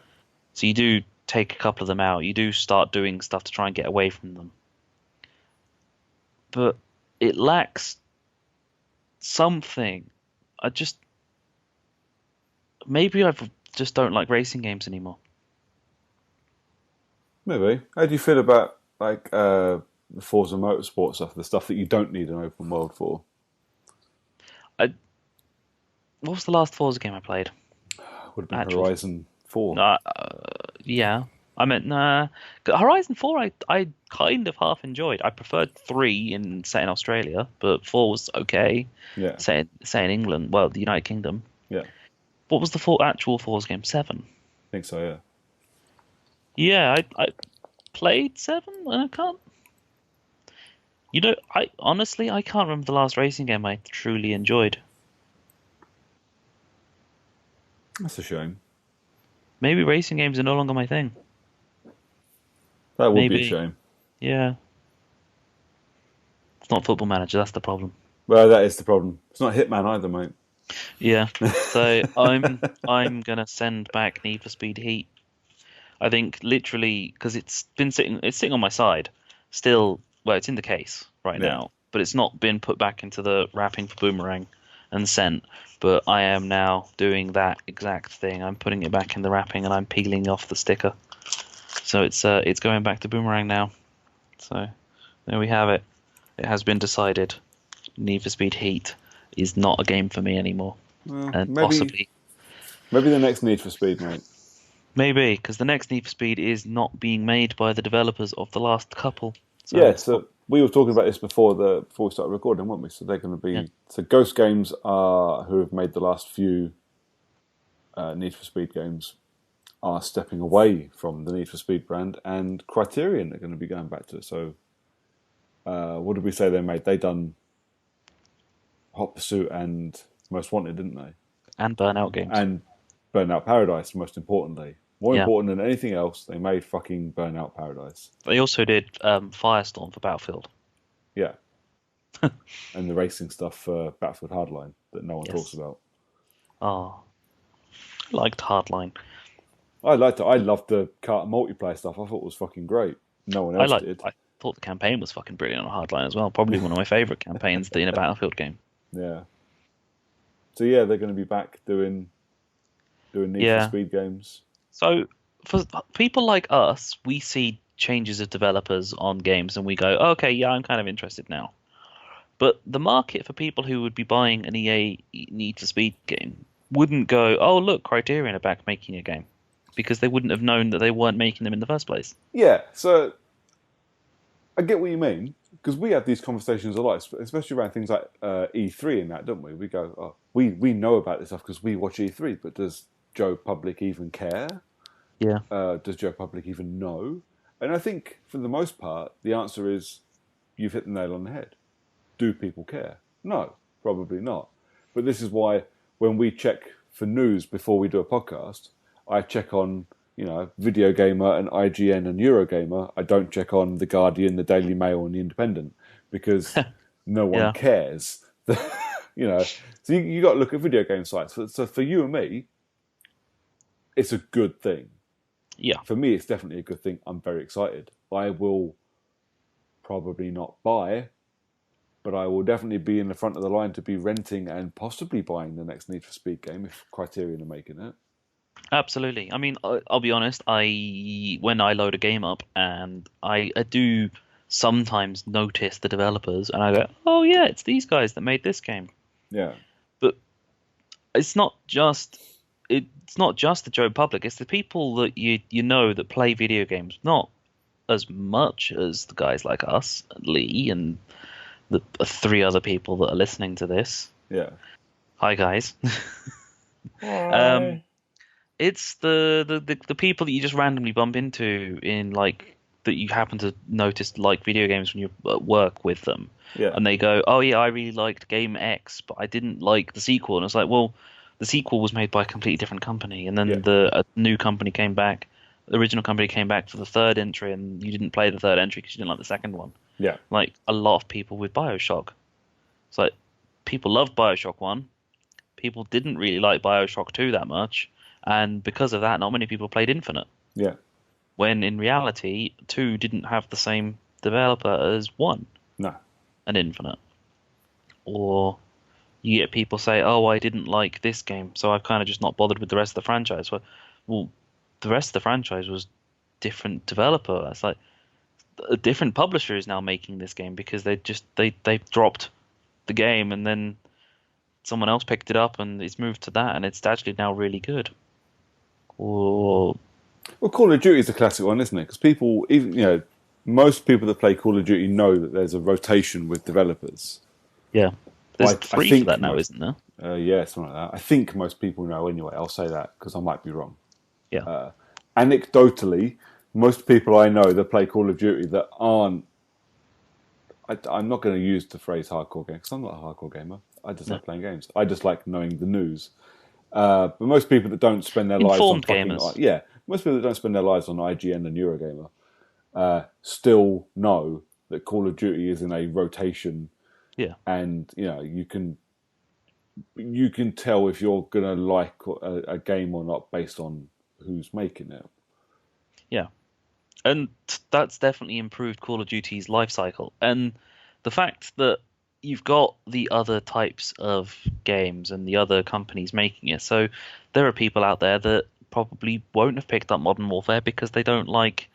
So you do take a couple of them out. You do start doing stuff to try and get away from them. But it lacks something. Maybe I just don't like racing games anymore. Maybe. How do you feel about like the Forza Motorsport stuff, the stuff that you don't need an open world for? I What was the last Forza game I played? Would have been Actual, Horizon 4. yeah. I meant Horizon 4. I kind of half enjoyed. I preferred 3 set in Australia, but 4 was okay. Yeah. Set in England, well, the United Kingdom. Yeah. What was the actual Forza game? 7. I think so, yeah. Yeah, I played 7 and I can't. I honestly I can't remember the last racing game I truly enjoyed. That's a shame. Maybe racing games are no longer my thing. That would be a Maybe. shame. Yeah. It's not Football Manager, that's the problem. Well, that is the problem. It's not Hitman either, mate. Yeah. So I'm gonna send back Need for Speed Heat. I think literally because it's sitting on my side. Still, well, it's in the case right Yeah. now, but it's not been put back into the wrapping for Boomerang and sent. But I am now doing that exact thing. I'm putting it back in the wrapping and I'm peeling off the sticker. So it's going back to Boomerang now. So there we have it. It has been decided. Need for Speed Heat is not a game for me anymore. Well, And maybe the next Need for Speed, mate. maybe because the next Need for Speed is not being made by the developers of the last couple. So Yeah, so we were talking about this before we started recording, weren't we? So they're going to be... Yeah. So Ghost Games who have made the last few Need for Speed games, are stepping away from the Need for Speed brand, and Criterion are going to be going back to it. So what did we say they made? They done Hot Pursuit and Most Wanted, didn't they? and Burnout games. And Burnout Paradise, most importantly. More Yeah. important than anything else, they made fucking Burnout Paradise. They also did Firestorm for Battlefield. Yeah. And the racing stuff for Battlefield Hardline that no one Yes. talks about. Oh, I liked Hardline. I liked it. I loved the kart multiplayer stuff. I thought it was fucking great. No one else did. I thought the campaign was fucking brilliant on Hardline as well. Probably one of my favourite campaigns in a Battlefield game. Yeah. So yeah, they're going to be back doing Need for Speed games. So for people like us, we see changes of developers on games and we go, okay, yeah, I'm kind of interested now. But the market for people who would be buying an EA Need for Speed game wouldn't go, oh, look, Criterion are back making a game. Because they wouldn't have known that they weren't making them in the first place. Yeah, so I get what you mean, because we have these conversations a lot, especially around things like E3 and that, don't we? We go, oh, we know about this stuff because we watch E3, but does Joe Public even care? Yeah. Does Joe Public even know? And I think, for the most part, the answer is you've hit the nail on the head. Do people care? No, probably not. But this is why when we check for news before we do a podcast, I check on, Video Gamer and IGN and Eurogamer. I don't check on The Guardian, The Daily Mail and The Independent because no one cares. So you got to look at video game sites. So for you and me, it's a good thing. Yeah. For me, it's definitely a good thing. I'm very excited. I will probably not buy, but I will definitely be in the front of the line to be renting and possibly buying the next Need for Speed game if Criterion are making it. Absolutely. I mean, I'll be honest. When I load a game up, and I do sometimes notice the developers, and I go, "Oh yeah, it's these guys that made this game." Yeah. But it's not just the Joe Public. It's the people that you know that play video games, not as much as the guys like us, Lee, and the 3 other people that are listening to this. Yeah. Hi guys. Hi. It's the people that you just randomly bump into in like that you happen to notice like video games when you're at work with them, Yeah, and they go, "Oh yeah, I really liked game X, but I didn't like the sequel." And it's like, well, the sequel was made by a completely different company, and yeah, then a new company came back, the original company came back for the third entry, and you didn't play the third entry because you didn't like the second one. yeah, Like a lot of people with BioShock, it's like people loved BioShock 1. People didn't really like BioShock 2 that much, and because of that, not many people played Infinite. yeah. When in reality, 2 didn't have the same developer as 1 No, and Infinite. Or you get people say, "Oh, I didn't like this game, so I've kind of just not bothered with the rest of the franchise." Well, the rest of the franchise was different developer. It's like a different publisher is now making this game because they dropped the game and then someone else picked it up and it's moved to that and it's actually now really good. Or well, Call of Duty is a classic one, isn't it? Because people, even most people that play Call of Duty know that there's a rotation with developers. yeah, there's I three for think that now, most, isn't there? yeah, something like that. I think most people know anyway. I'll say that because I might be wrong. Yeah, Anecdotally, most people I know that play Call of Duty that aren't. I'm not going to use the phrase hardcore game because I'm not a hardcore gamer. I just no. like playing games. I just like knowing the news. But most people that don't spend their lives on Informed fucking gamers. yeah, most people that don't spend their lives on IGN and Eurogamer still know that Call of Duty is in a rotation, Yeah, and you can tell if you're gonna like a game or not based on who's making it. yeah, and that's definitely improved Call of Duty's life cycle. And the fact that you've got the other types of games and the other companies making it, so there are people out there that probably won't have picked up Modern Warfare because they don't like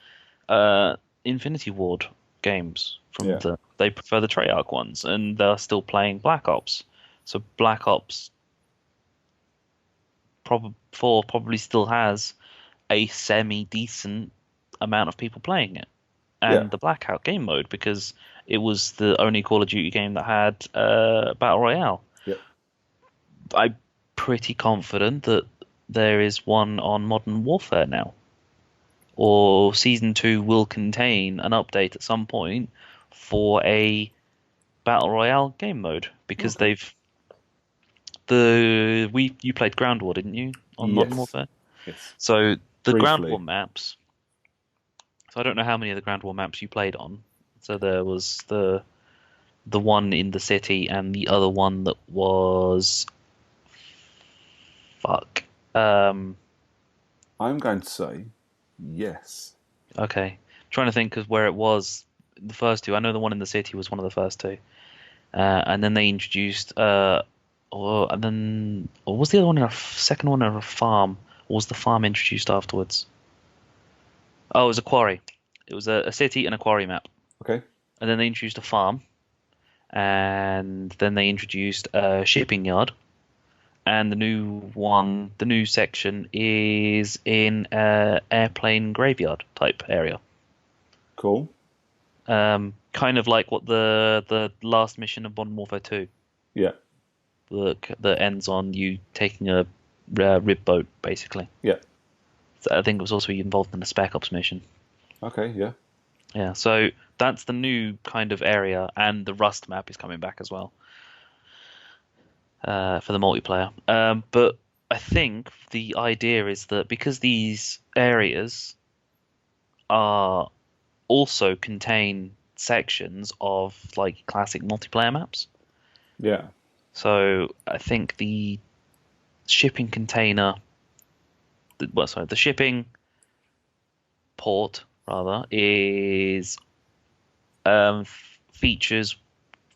Infinity Ward games Yeah, they prefer the Treyarch ones and they're still playing Black Ops. So Black Ops 4 probably still has a semi decent amount of people playing it. yeah, And the Blackout game mode because it was the only Call of Duty game that had Battle Royale. yeah. I'm pretty confident that there is one on Modern Warfare now. Or Season 2 will contain an update at some point for a Battle Royale game mode because Okay. you played Ground War, didn't you, on Modern Yes, Warfare? yes. So the Ground War Briefly, maps. So I don't know how many of the Ground War maps you played on. So there was the one in the city and the other one that was fuck. I'm going to say yes. Okay. Trying to think of where it was. The first two. I know the one in the city was one of the first two. And then they introduced or was the other one in a second one in a farm? Or was the farm introduced afterwards? Oh, it was a quarry. It was a city and a quarry map. Okay. And then they introduced a farm. And then they introduced a shipping yard. And the new section is in a airplane graveyard type area. Cool. Kind of like what the last mission of Modern Warfare 2 Yeah. that ends on you taking a rib boat, basically. Yeah. So I think it was also involved in the Spec Ops mission. Okay. Yeah. Yeah, so that's the new kind of area, and the Rust map is coming back as well for the multiplayer. But I think the idea is that because these areas are also contain sections of like classic multiplayer maps. Yeah. So I think the shipping container, the shipping port rather is features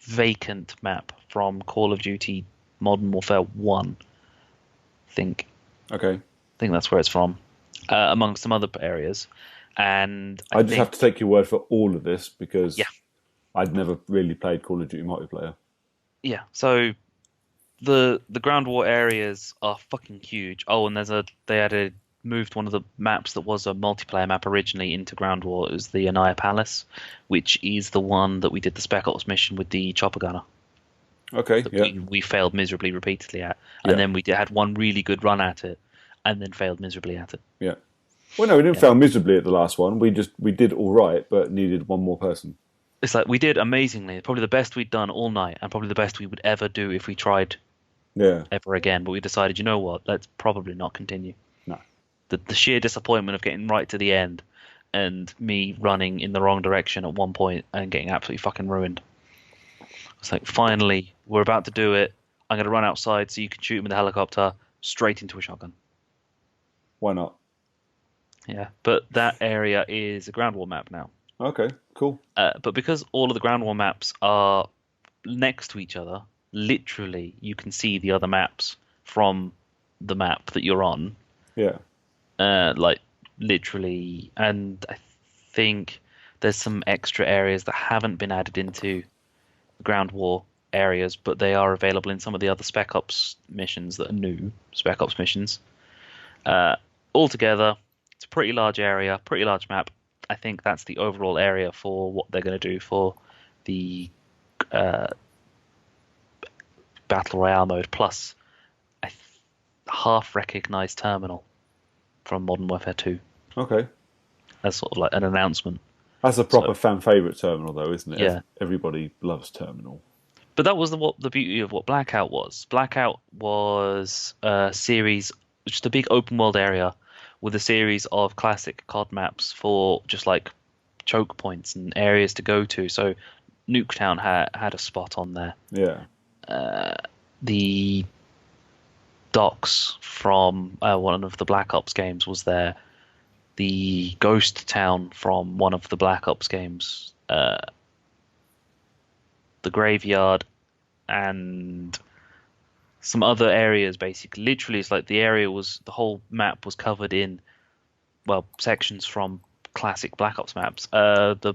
vacant map from Call of Duty Modern Warfare 1. Okay. I think that's where it's from, amongst some other areas. And I just have to take your word for all of this because yeah, I'd never really played Call of Duty multiplayer. yeah. So the ground war areas are fucking huge. Oh, and they moved one of the maps that was a multiplayer map originally into ground war. It was the Anaya Palace, which is the one that we did the Spec Ops mission with the chopper gunner. Okay. That Yeah. we failed miserably repeatedly at, and Yeah. then we had one really good run at it, and then failed miserably at it. Yeah. Well, no, we didn't Yeah. fail miserably at the last one. We did all right, but needed one more person. It's like we did amazingly, probably the best we'd done all night, and probably the best we would ever do if we tried Yeah. ever again. But we decided, you know what? Let's probably not continue. No. The sheer disappointment of getting right to the end and me running in the wrong direction at one point and getting absolutely fucking ruined. It's like, finally, we're about to do it. I'm going to run outside so you can shoot him with a helicopter straight into a shotgun. Why not? Yeah, but that area is a ground war map now. Okay. Cool. But because all of the ground war maps are next to each other, literally you can see the other maps from the map that you're on. Yeah. Like literally, and I think there's some extra areas that haven't been added into the ground war areas, but they are available in some of the other Spec Ops missions that are new Spec Ops missions. Altogether, it's a pretty large area, pretty large map. I think that's the overall area for what they're going to do for the Battle Royale mode, plus a half recognized terminal from Modern Warfare 2 Okay. as sort of like an announcement. That's a proper fan favourite terminal, though, isn't it? Yeah. Everybody loves terminal. But that was the beauty of what Blackout was. Blackout was a series, just a big open world area with a series of classic COD maps for just like choke points and areas to go to. So Nuketown had a spot on there. Yeah. The docks from one of the Black Ops games was there. The Ghost Town from one of the Black Ops games. The graveyard, and some other areas. Basically, literally, it's like the whole map was covered in, well, sections from classic Black Ops maps. The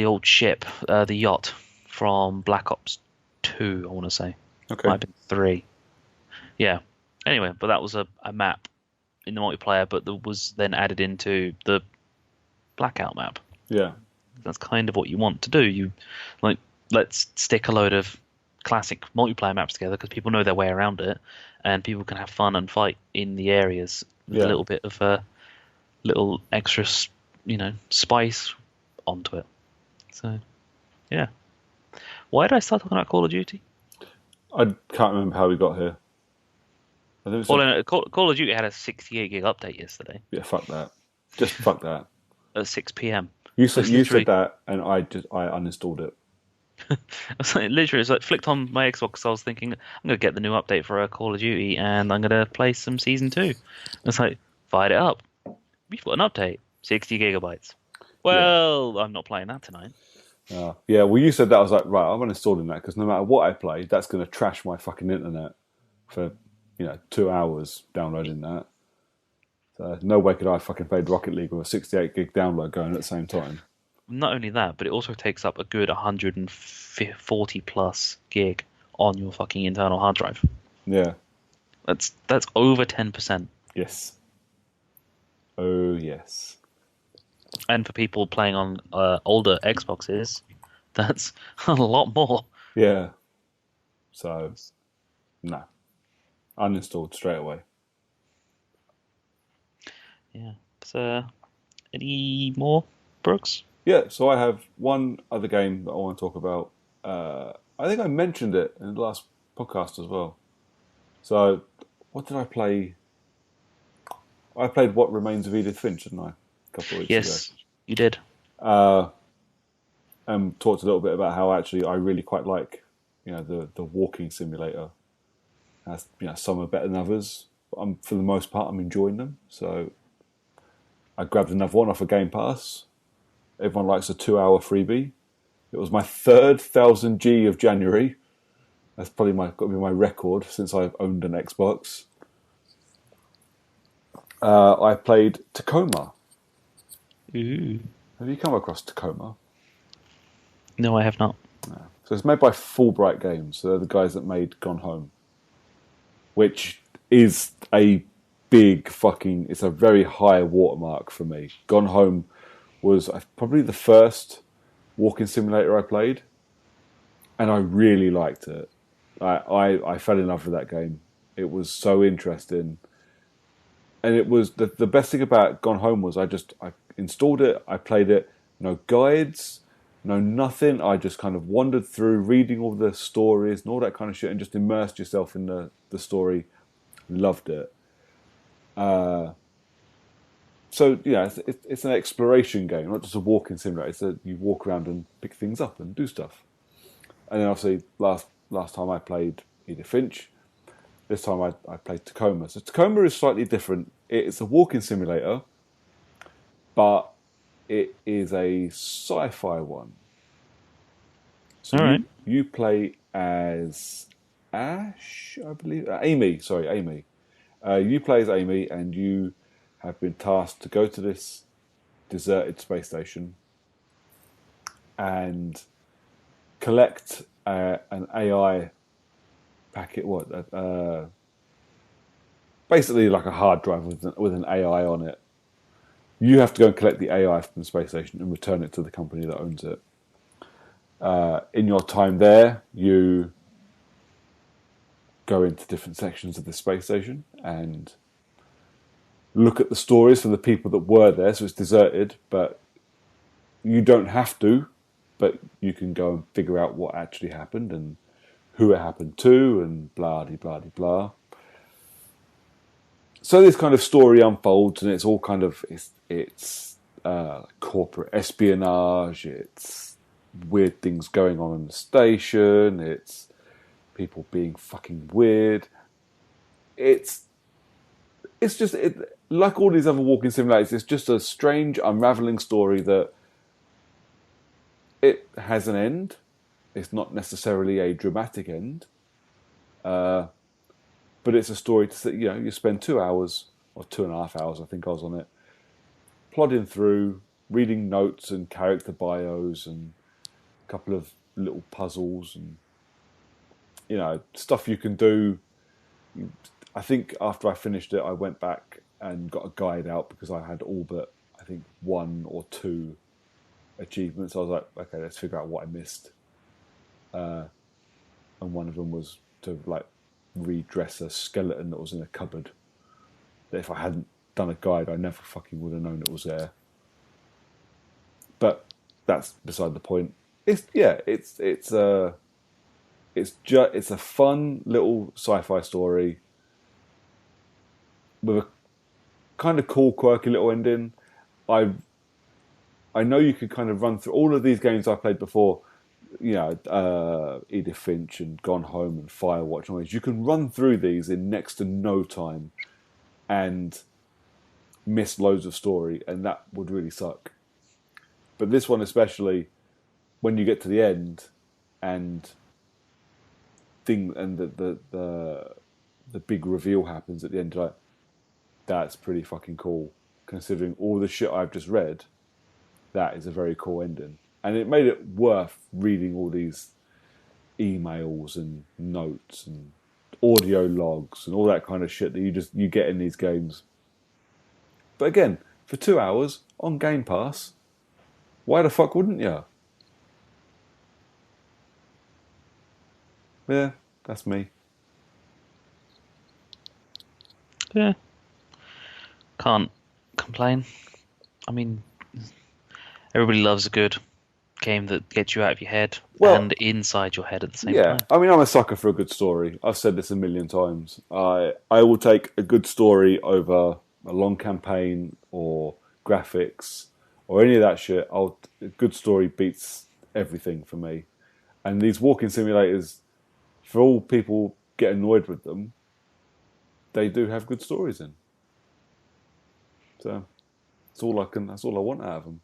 old ship, the yacht from Black Ops 2, I want to say. Okay. Might have been 3. Yeah. Anyway, but that was a map in the multiplayer, but that was then added into the Blackout map. Yeah. That's kind of what you want to do. You like, let's stick a load of classic multiplayer maps together because people know their way around it, and people can have fun and fight in the areas with a little bit of a little extra, spice onto it. So, yeah. Why did I start talking about Call of Duty? I can't remember how we got here. I think it was Well, no, Call of Duty had a 68 gig update yesterday yeah, fuck that. Just fuck that. at 6 p.m. You said literally- that, and I uninstalled it. Literally, it's like flicked on my Xbox. I was thinking, I'm gonna get the new update for Call of Duty, and I'm gonna play some Season 2. It's like, fired it up. We've got an update, 60 gigabytes. Well, I'm not playing that tonight. Yeah, well, you said that. I was like, right, I'm uninstalling that because no matter what I play, that's going to trash my fucking internet for 2 hours downloading that. So no way could I fucking play Rocket League with a 68 gig download going at the same time. Not only that, but it also takes up a good 140 plus gig on your fucking internal hard drive. Yeah. That's over 10%. Yes. Oh yes. And for people playing on older Xboxes, that's a lot more. Yeah. So, no. Uninstalled straight away. Yeah. So, any more, Brooks? Yeah, so I have one other game that I want to talk about. I think I mentioned it in the last podcast as well. So, what did I play? I played What Remains of Edith Finch, didn't I? A couple of weeks Yes, you did. ago. And talked a little bit about how actually I really quite like, the walking simulator. Has, some are better than others. But for the most part, I'm enjoying them. So, I grabbed another one off a Game Pass. Everyone likes a 2-hour freebie. It was my third 1000G of January. That's probably got to be my record since I've owned an Xbox. I played Tacoma. Ooh. Have you come across Tacoma? No, I have not. So it's made by Fulbright Games. So they're the guys that made Gone Home, which is a big fucking... It's a very high watermark for me. Gone Home was probably the first walking simulator I played, and I really liked it. I fell in love with that game. It was so interesting, and it was the best thing about Gone Home was I installed it, I played it, no guides, no nothing. I just kind of wandered through, reading all the stories and all that kind of shit, and just immersed yourself in the story. Loved it. So yeah, it's an exploration game, not just a walking simulator. You walk around and pick things up and do stuff. And then obviously last time I played Edith Finch. This time I played Tacoma. So Tacoma is slightly different. It's a walking simulator, but it is a sci-fi one. So All right. you play as Ash, I believe. Amy, sorry, Amy. You play as Amy, and you have been tasked to go to this deserted space station and collect an AI packet. Basically like a hard drive with an AI on it. You have to go and collect the AI from the space station and return it to the company that owns it. In your time there, you go into different sections of the space station and look at the stories from the people that were there. So it's deserted, but you don't have to, but you can go and figure out what actually happened and who it happened to and blah, de, blah, de, blah. So this kind of story unfolds, and it's all kind of it's corporate espionage. It's weird things going on in the station. It's people being fucking weird. It's just like all these other walking simulators. It's just a strange, unraveling story that it has an end. It's not necessarily a dramatic end. But it's a story to you spend 2 hours or 2.5 hours, I think I was on it, plodding through, reading notes and character bios and a couple of little puzzles and stuff you can do. I think after I finished it, I went back and got a guide out because I had all but I think 1 or 2 achievements. I was like, okay, let's figure out what I missed. And one of them was to redress a skeleton that was in a cupboard. That if I hadn't done a guide, I never fucking would have known it was there. But that's beside the point. It's a fun little sci-fi story with a kind of cool, quirky little ending. I know you could kind of run through all of these games I played before. Edith Finch and Gone Home and Firewatch and all these. You can run through these in next to no time and miss loads of story, and that would really suck. But this one especially, when you get to the end and the big reveal happens at the end, that's pretty fucking cool. Considering all the shit I've just read, that is a very cool ending. And it made it worth reading all these emails and notes and audio logs and all that kind of shit that you get in these games. But again, for 2 hours on Game Pass, why the fuck wouldn't you? Yeah, that's me. Yeah. Can't complain. I mean, everybody loves a good game that gets you out of your head and inside your head at the same time. I mean, I'm a sucker for a good story. I've said this a million times. I will take a good story over a long campaign or graphics or any of that shit. A good story beats everything for me. And these walking simulators, for all people get annoyed with them, they do have good stories in. So that's all I want out of them.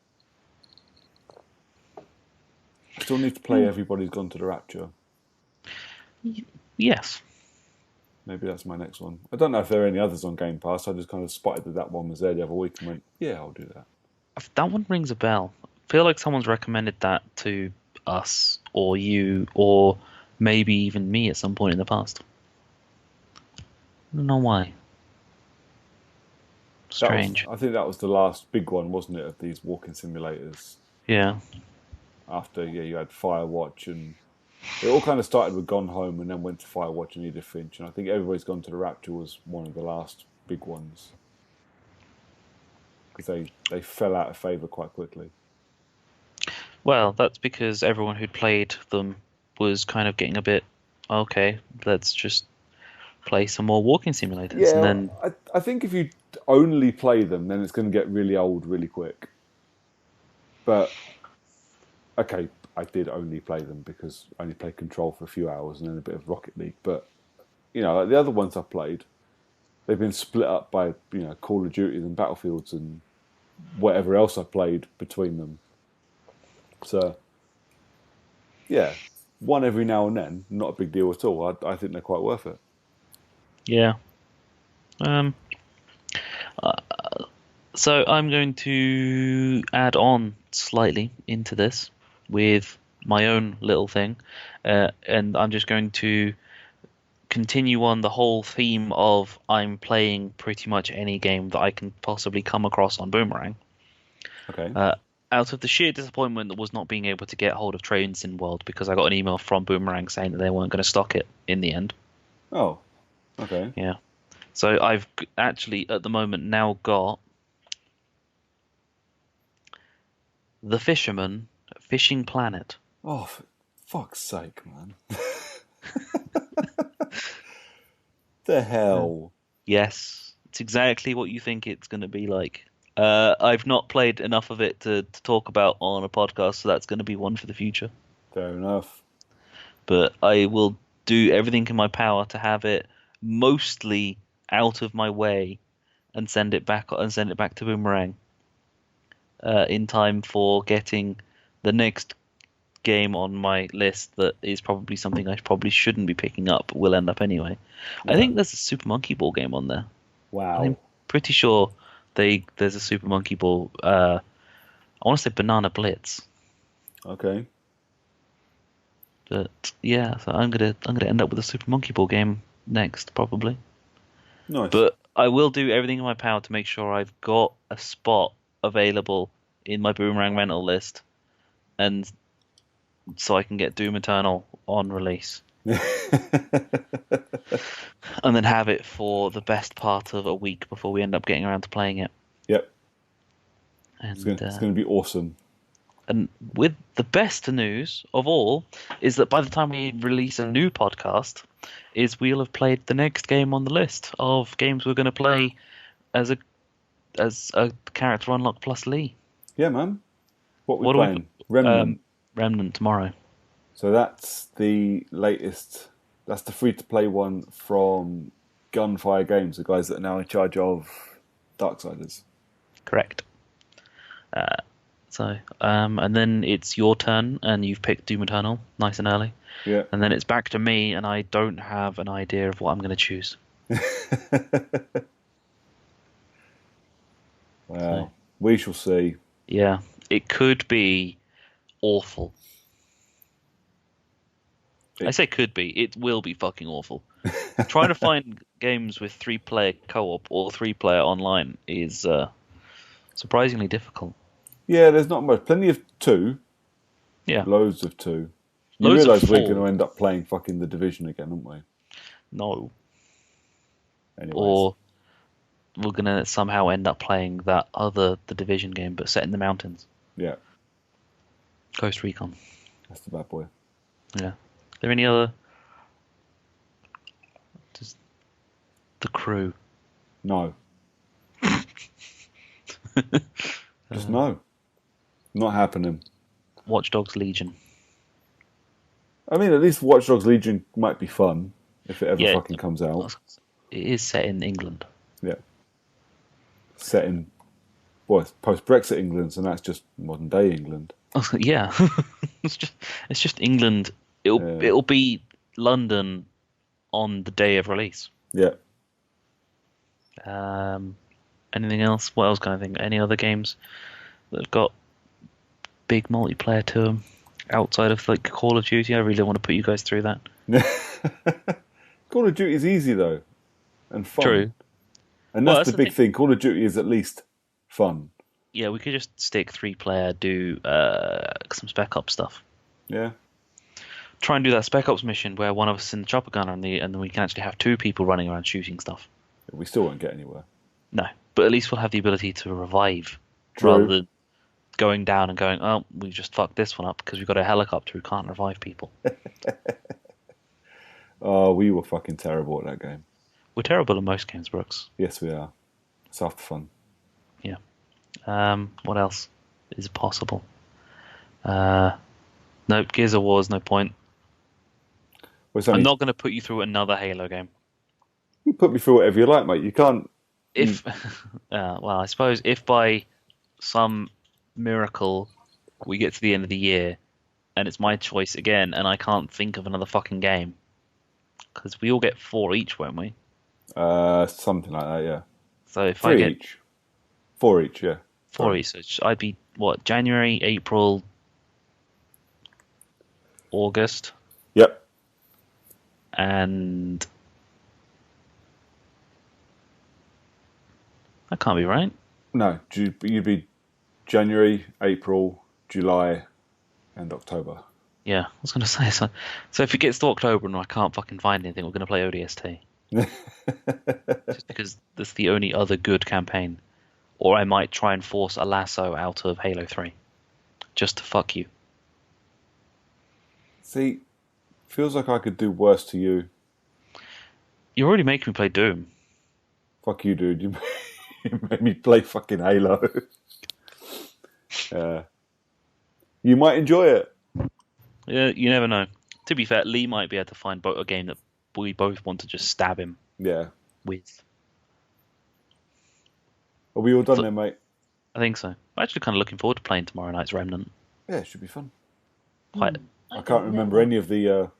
Still need to play Everybody's Gone to the Rapture. Yes. Maybe that's my next one. I don't know if there are any others on Game Pass. I just kind of spotted that one was there the other week and went, yeah, I'll do that. That one rings a bell. I feel like someone's recommended that to us or you or maybe even me at some point in the past. I don't know why. Strange. I think that was the last big one, wasn't it, of these walking simulators? Yeah. After you had Firewatch and It all kind of started with Gone Home and then went to Firewatch and Edith Finch, and I think Everybody's Gone to the Rapture was one of the last big ones because they fell out of favour quite quickly. Well, that's because everyone who'd played them was kind of getting a bit, okay, let's just play some more walking simulators. And Yeah, then, I think if you only play them, then it's going to get really old really quick. But okay, I did only play them because I only played Control for a few hours and then a bit of Rocket League. But like the other ones I've played, they've been split up by Call of Duty and Battlefields and whatever else I played between them. So yeah, one every now and then, not a big deal at all. I think they're quite worth it. yeah. Um, so I'm going to add on slightly into this with my own little thing, and I'm just going to continue on the whole theme of I'm playing pretty much any game that I can possibly come across on Boomerang. Okay. Out of the sheer disappointment that was not being able to get hold of Train Sim World because I got an email from Boomerang saying that they weren't going to stock it in the end. Oh, okay. Yeah. So I've actually at the moment now got The Fisherman Fishing Planet. Oh, for fuck's sake, man. The hell? Yes, it's exactly what you think it's going to be like. I've not played enough of it to talk about on a podcast, so that's going to be one for the future. Fair enough. But I will do everything in my power to have it mostly out of my way and send it back to Boomerang in time for getting the next game on my list that is probably something I probably shouldn't be picking up, will end up anyway. I think there's a Super Monkey Ball game on there. Wow. I'm pretty sure there's a Super Monkey Ball. I want to say Banana Blitz. Okay. But yeah, so I'm gonna end up with a Super Monkey Ball game next, probably. Nice. But I will do everything in my power to make sure I've got a spot available in my Boomerang rental list, and so I can get Doom Eternal on release. And then have it for the best part of a week before we end up getting around to playing it. Yep. And It's going to be awesome. And with the best news of all is that by the time we release a new podcast, we'll have played the next game on the list of games we're going to play as a character unlock plus Lee. Yeah, man. What What we are playing? Remnant. Remnant tomorrow. So that's the latest. That's the free-to-play one from Gunfire Games, the guys that are now in charge of Darksiders. Correct. And then it's your turn, and you've picked Doom Eternal, nice and early. Yeah. And then it's back to me, and I don't have an idea of what I'm going to choose. Well, we shall see. Yeah, it could be awful. I say could be. It will be fucking awful. Trying to find games with 3-player co-op or 3-player online is surprisingly difficult. Yeah, there's not much. Plenty of 2. Yeah. Loads of 2. You Loads of realise we're 4. going to end up playing fucking The Division again, aren't we? No. Anyways. Or we're going to somehow end up playing The Division game, but set in the mountains. Yeah. Ghost Recon. That's the bad boy. Yeah. Are there any other... Just The Crew. No. Just no. Not happening. Watch Dogs Legion. I mean, at least Watch Dogs Legion might be fun if it ever Yeah. fucking comes out. It is set in England. Yeah. Set in, post-Brexit England, and that's just modern day England. Yeah. it's just England. It'll be London on the day of release. Yeah. Anything else? What else can I think? Any other games that have got big multiplayer to them outside of like Call of Duty? I really don't want to put you guys through that. Call of Duty is easy though, and fun. True. And that's the big thing. Call of Duty is at least fun. Yeah, we could just stick 3-player, do some Spec Ops stuff. Yeah. Try and do that Spec Ops mission where one of us is in the chopper gunner and then we can actually have two people running around shooting stuff. We still won't get anywhere. No, but at least we'll have the ability to revive True. rather than going down and going, oh, we just fucked this one up because we've got a helicopter who can't revive people. Oh, we were fucking terrible at that game. We're terrible at most games, Brooks. Yes, we are. It's half the fun. Yeah. What else is possible? Nope, Gears of War is no point. Well, I'm not going to put you through another Halo game. You put me through whatever you like, mate. You can't. If, well, I suppose if by some miracle we get to the end of the year and it's my choice again and I can't think of another fucking game, because we all get 4 each, won't we? Something like that, yeah. So if 3 I get each. 4 each, yeah. 4 each, so I'd be, what, January, April, August, Yep. and that can't be right. No, you'd be January, April, July, and October. Yeah, I was going to say, so if it gets to October and I can't fucking find anything, we're going to play ODST. Just because that's the only other good campaign. Or I might try and force a lasso out of Halo 3. Just to fuck you. See, feels like I could do worse to you. You're already making me play Doom. Fuck you, dude. You made me play fucking Halo. You might enjoy it. Yeah, you never know. To be fair, Lee might be able to find a game that we both want to just stab him Yeah. with. Are we all done then, mate? I think so. I'm actually kind of looking forward to playing tomorrow night's Remnant. Yeah, it should be fun. Quite. I can't remember any of the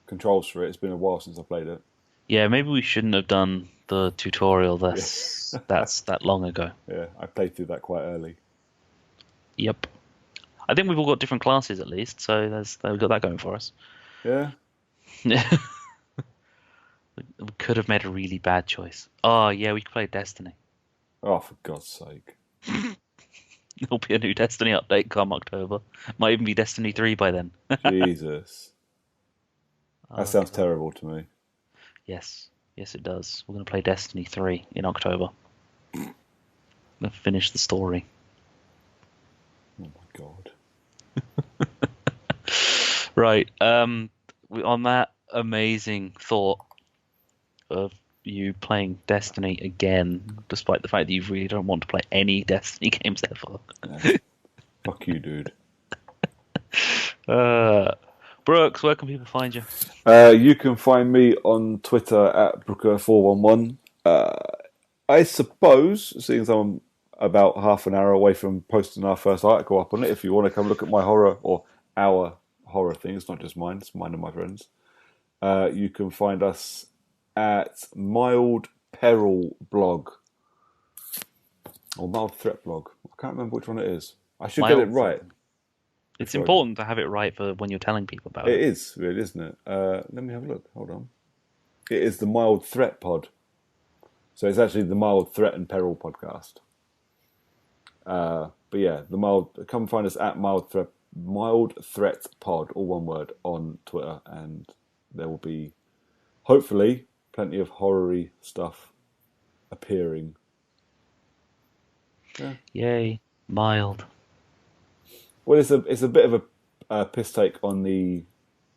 controls for it. It's been a while since I played it. Yeah, maybe we shouldn't have done the tutorial that's that long ago. Yeah, I played through that quite early. Yep. I think we've all got different classes at least, so we've got that going for us. Yeah? Yeah. We could have made a really bad choice. Oh, yeah, we could play Destiny. Oh, for God's sake. There'll be a new Destiny update come October. Might even be Destiny 3 by then. Jesus. That sounds terrible to me. Yes. Yes, it does. We're going to play Destiny 3 in October. We'll finish the story. Oh, my God. Right. On that amazing thought of you playing Destiny again, despite the fact that you really don't want to play any Destiny games ever. Yeah. Fuck you, dude. Brooks, where can people find you? You can find me on Twitter at Brooker411. I suppose, seeing as I'm about half an hour away from posting our first article up on it, if you want to come look at my horror or our horror thing, it's not just mine, it's mine and my friends. You can find us at Mild Peril Blog or Mild Threat Blog. I can't remember which one it is. I should get it right. It's important to have it right for when you're telling people about it. It is, really, isn't it? Let me have a look. Hold on. It is the Mild Threat Pod. So it's actually the Mild Threat and Peril podcast. But yeah, come find us at Mild Threat Pod, all one word, on Twitter, and there will be hopefully plenty of horror-y stuff appearing. Yeah. Yay, mild. Well, it's a bit of a piss take on the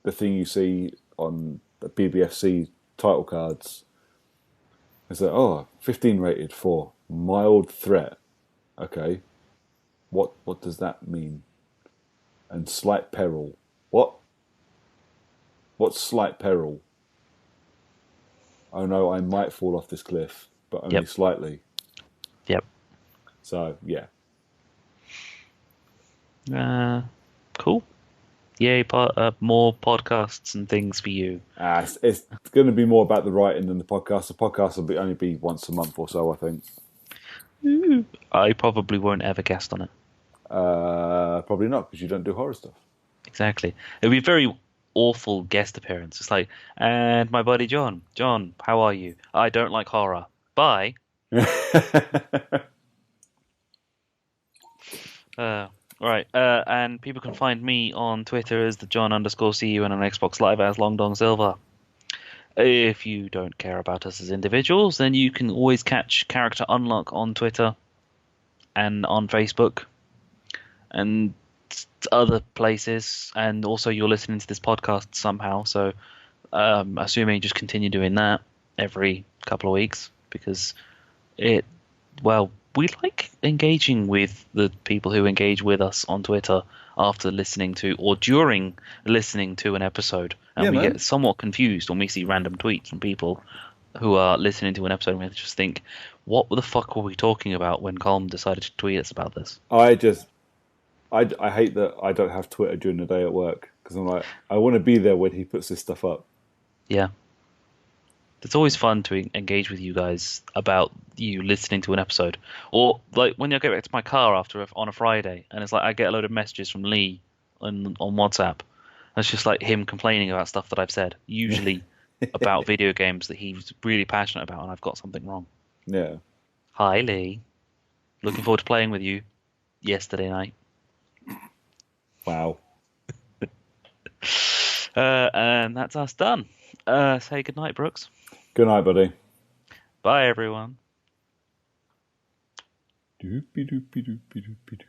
thing you see on the BBFC title cards. It's like, 15 rated for mild threat. Okay, what does that mean? And slight peril. What? What's slight peril? Oh no, I might fall off this cliff, but only slightly. Yep. So yeah. Cool. Yay, more podcasts and things for you. It's going to be more about the writing than the podcast. The podcast will only be once a month or so, I think. I probably won't ever guest on it. Probably not, because you don't do horror stuff. Exactly. It'll be a very awful guest appearance. It's like, and my buddy John. John, how are you? I don't like horror. Bye. Right, and people can find me on Twitter as the John_CU and on Xbox Live as Long Dong Silver. If you don't care about us as individuals, then you can always catch Character Unlock on Twitter and on Facebook and other places. And also, you're listening to this podcast somehow, so assuming you just continue doing that every couple of weeks because we like engaging with the people who engage with us on Twitter after listening to or during listening to an episode. And Yeah, we man. get somewhat confused when we see random tweets from people who are listening to an episode and we just think, what the fuck were we talking about when Colm decided to tweet us about this? I hate that I don't have Twitter during the day at work because I'm like, I want to be there when he puts this stuff up. Yeah. It's always fun to engage with you guys about you listening to an episode. Or like when I get back to my car on a Friday and it's like I get a load of messages from Lee on WhatsApp. And it's just like him complaining about stuff that I've said, usually about video games that he's really passionate about and I've got something wrong. Yeah. Hi Lee. Looking forward to playing with you yesterday night. Wow. And that's us done. Say goodnight, Brooks. Good night, buddy. Bye, everyone. Doopy doopy doopy doopy doop.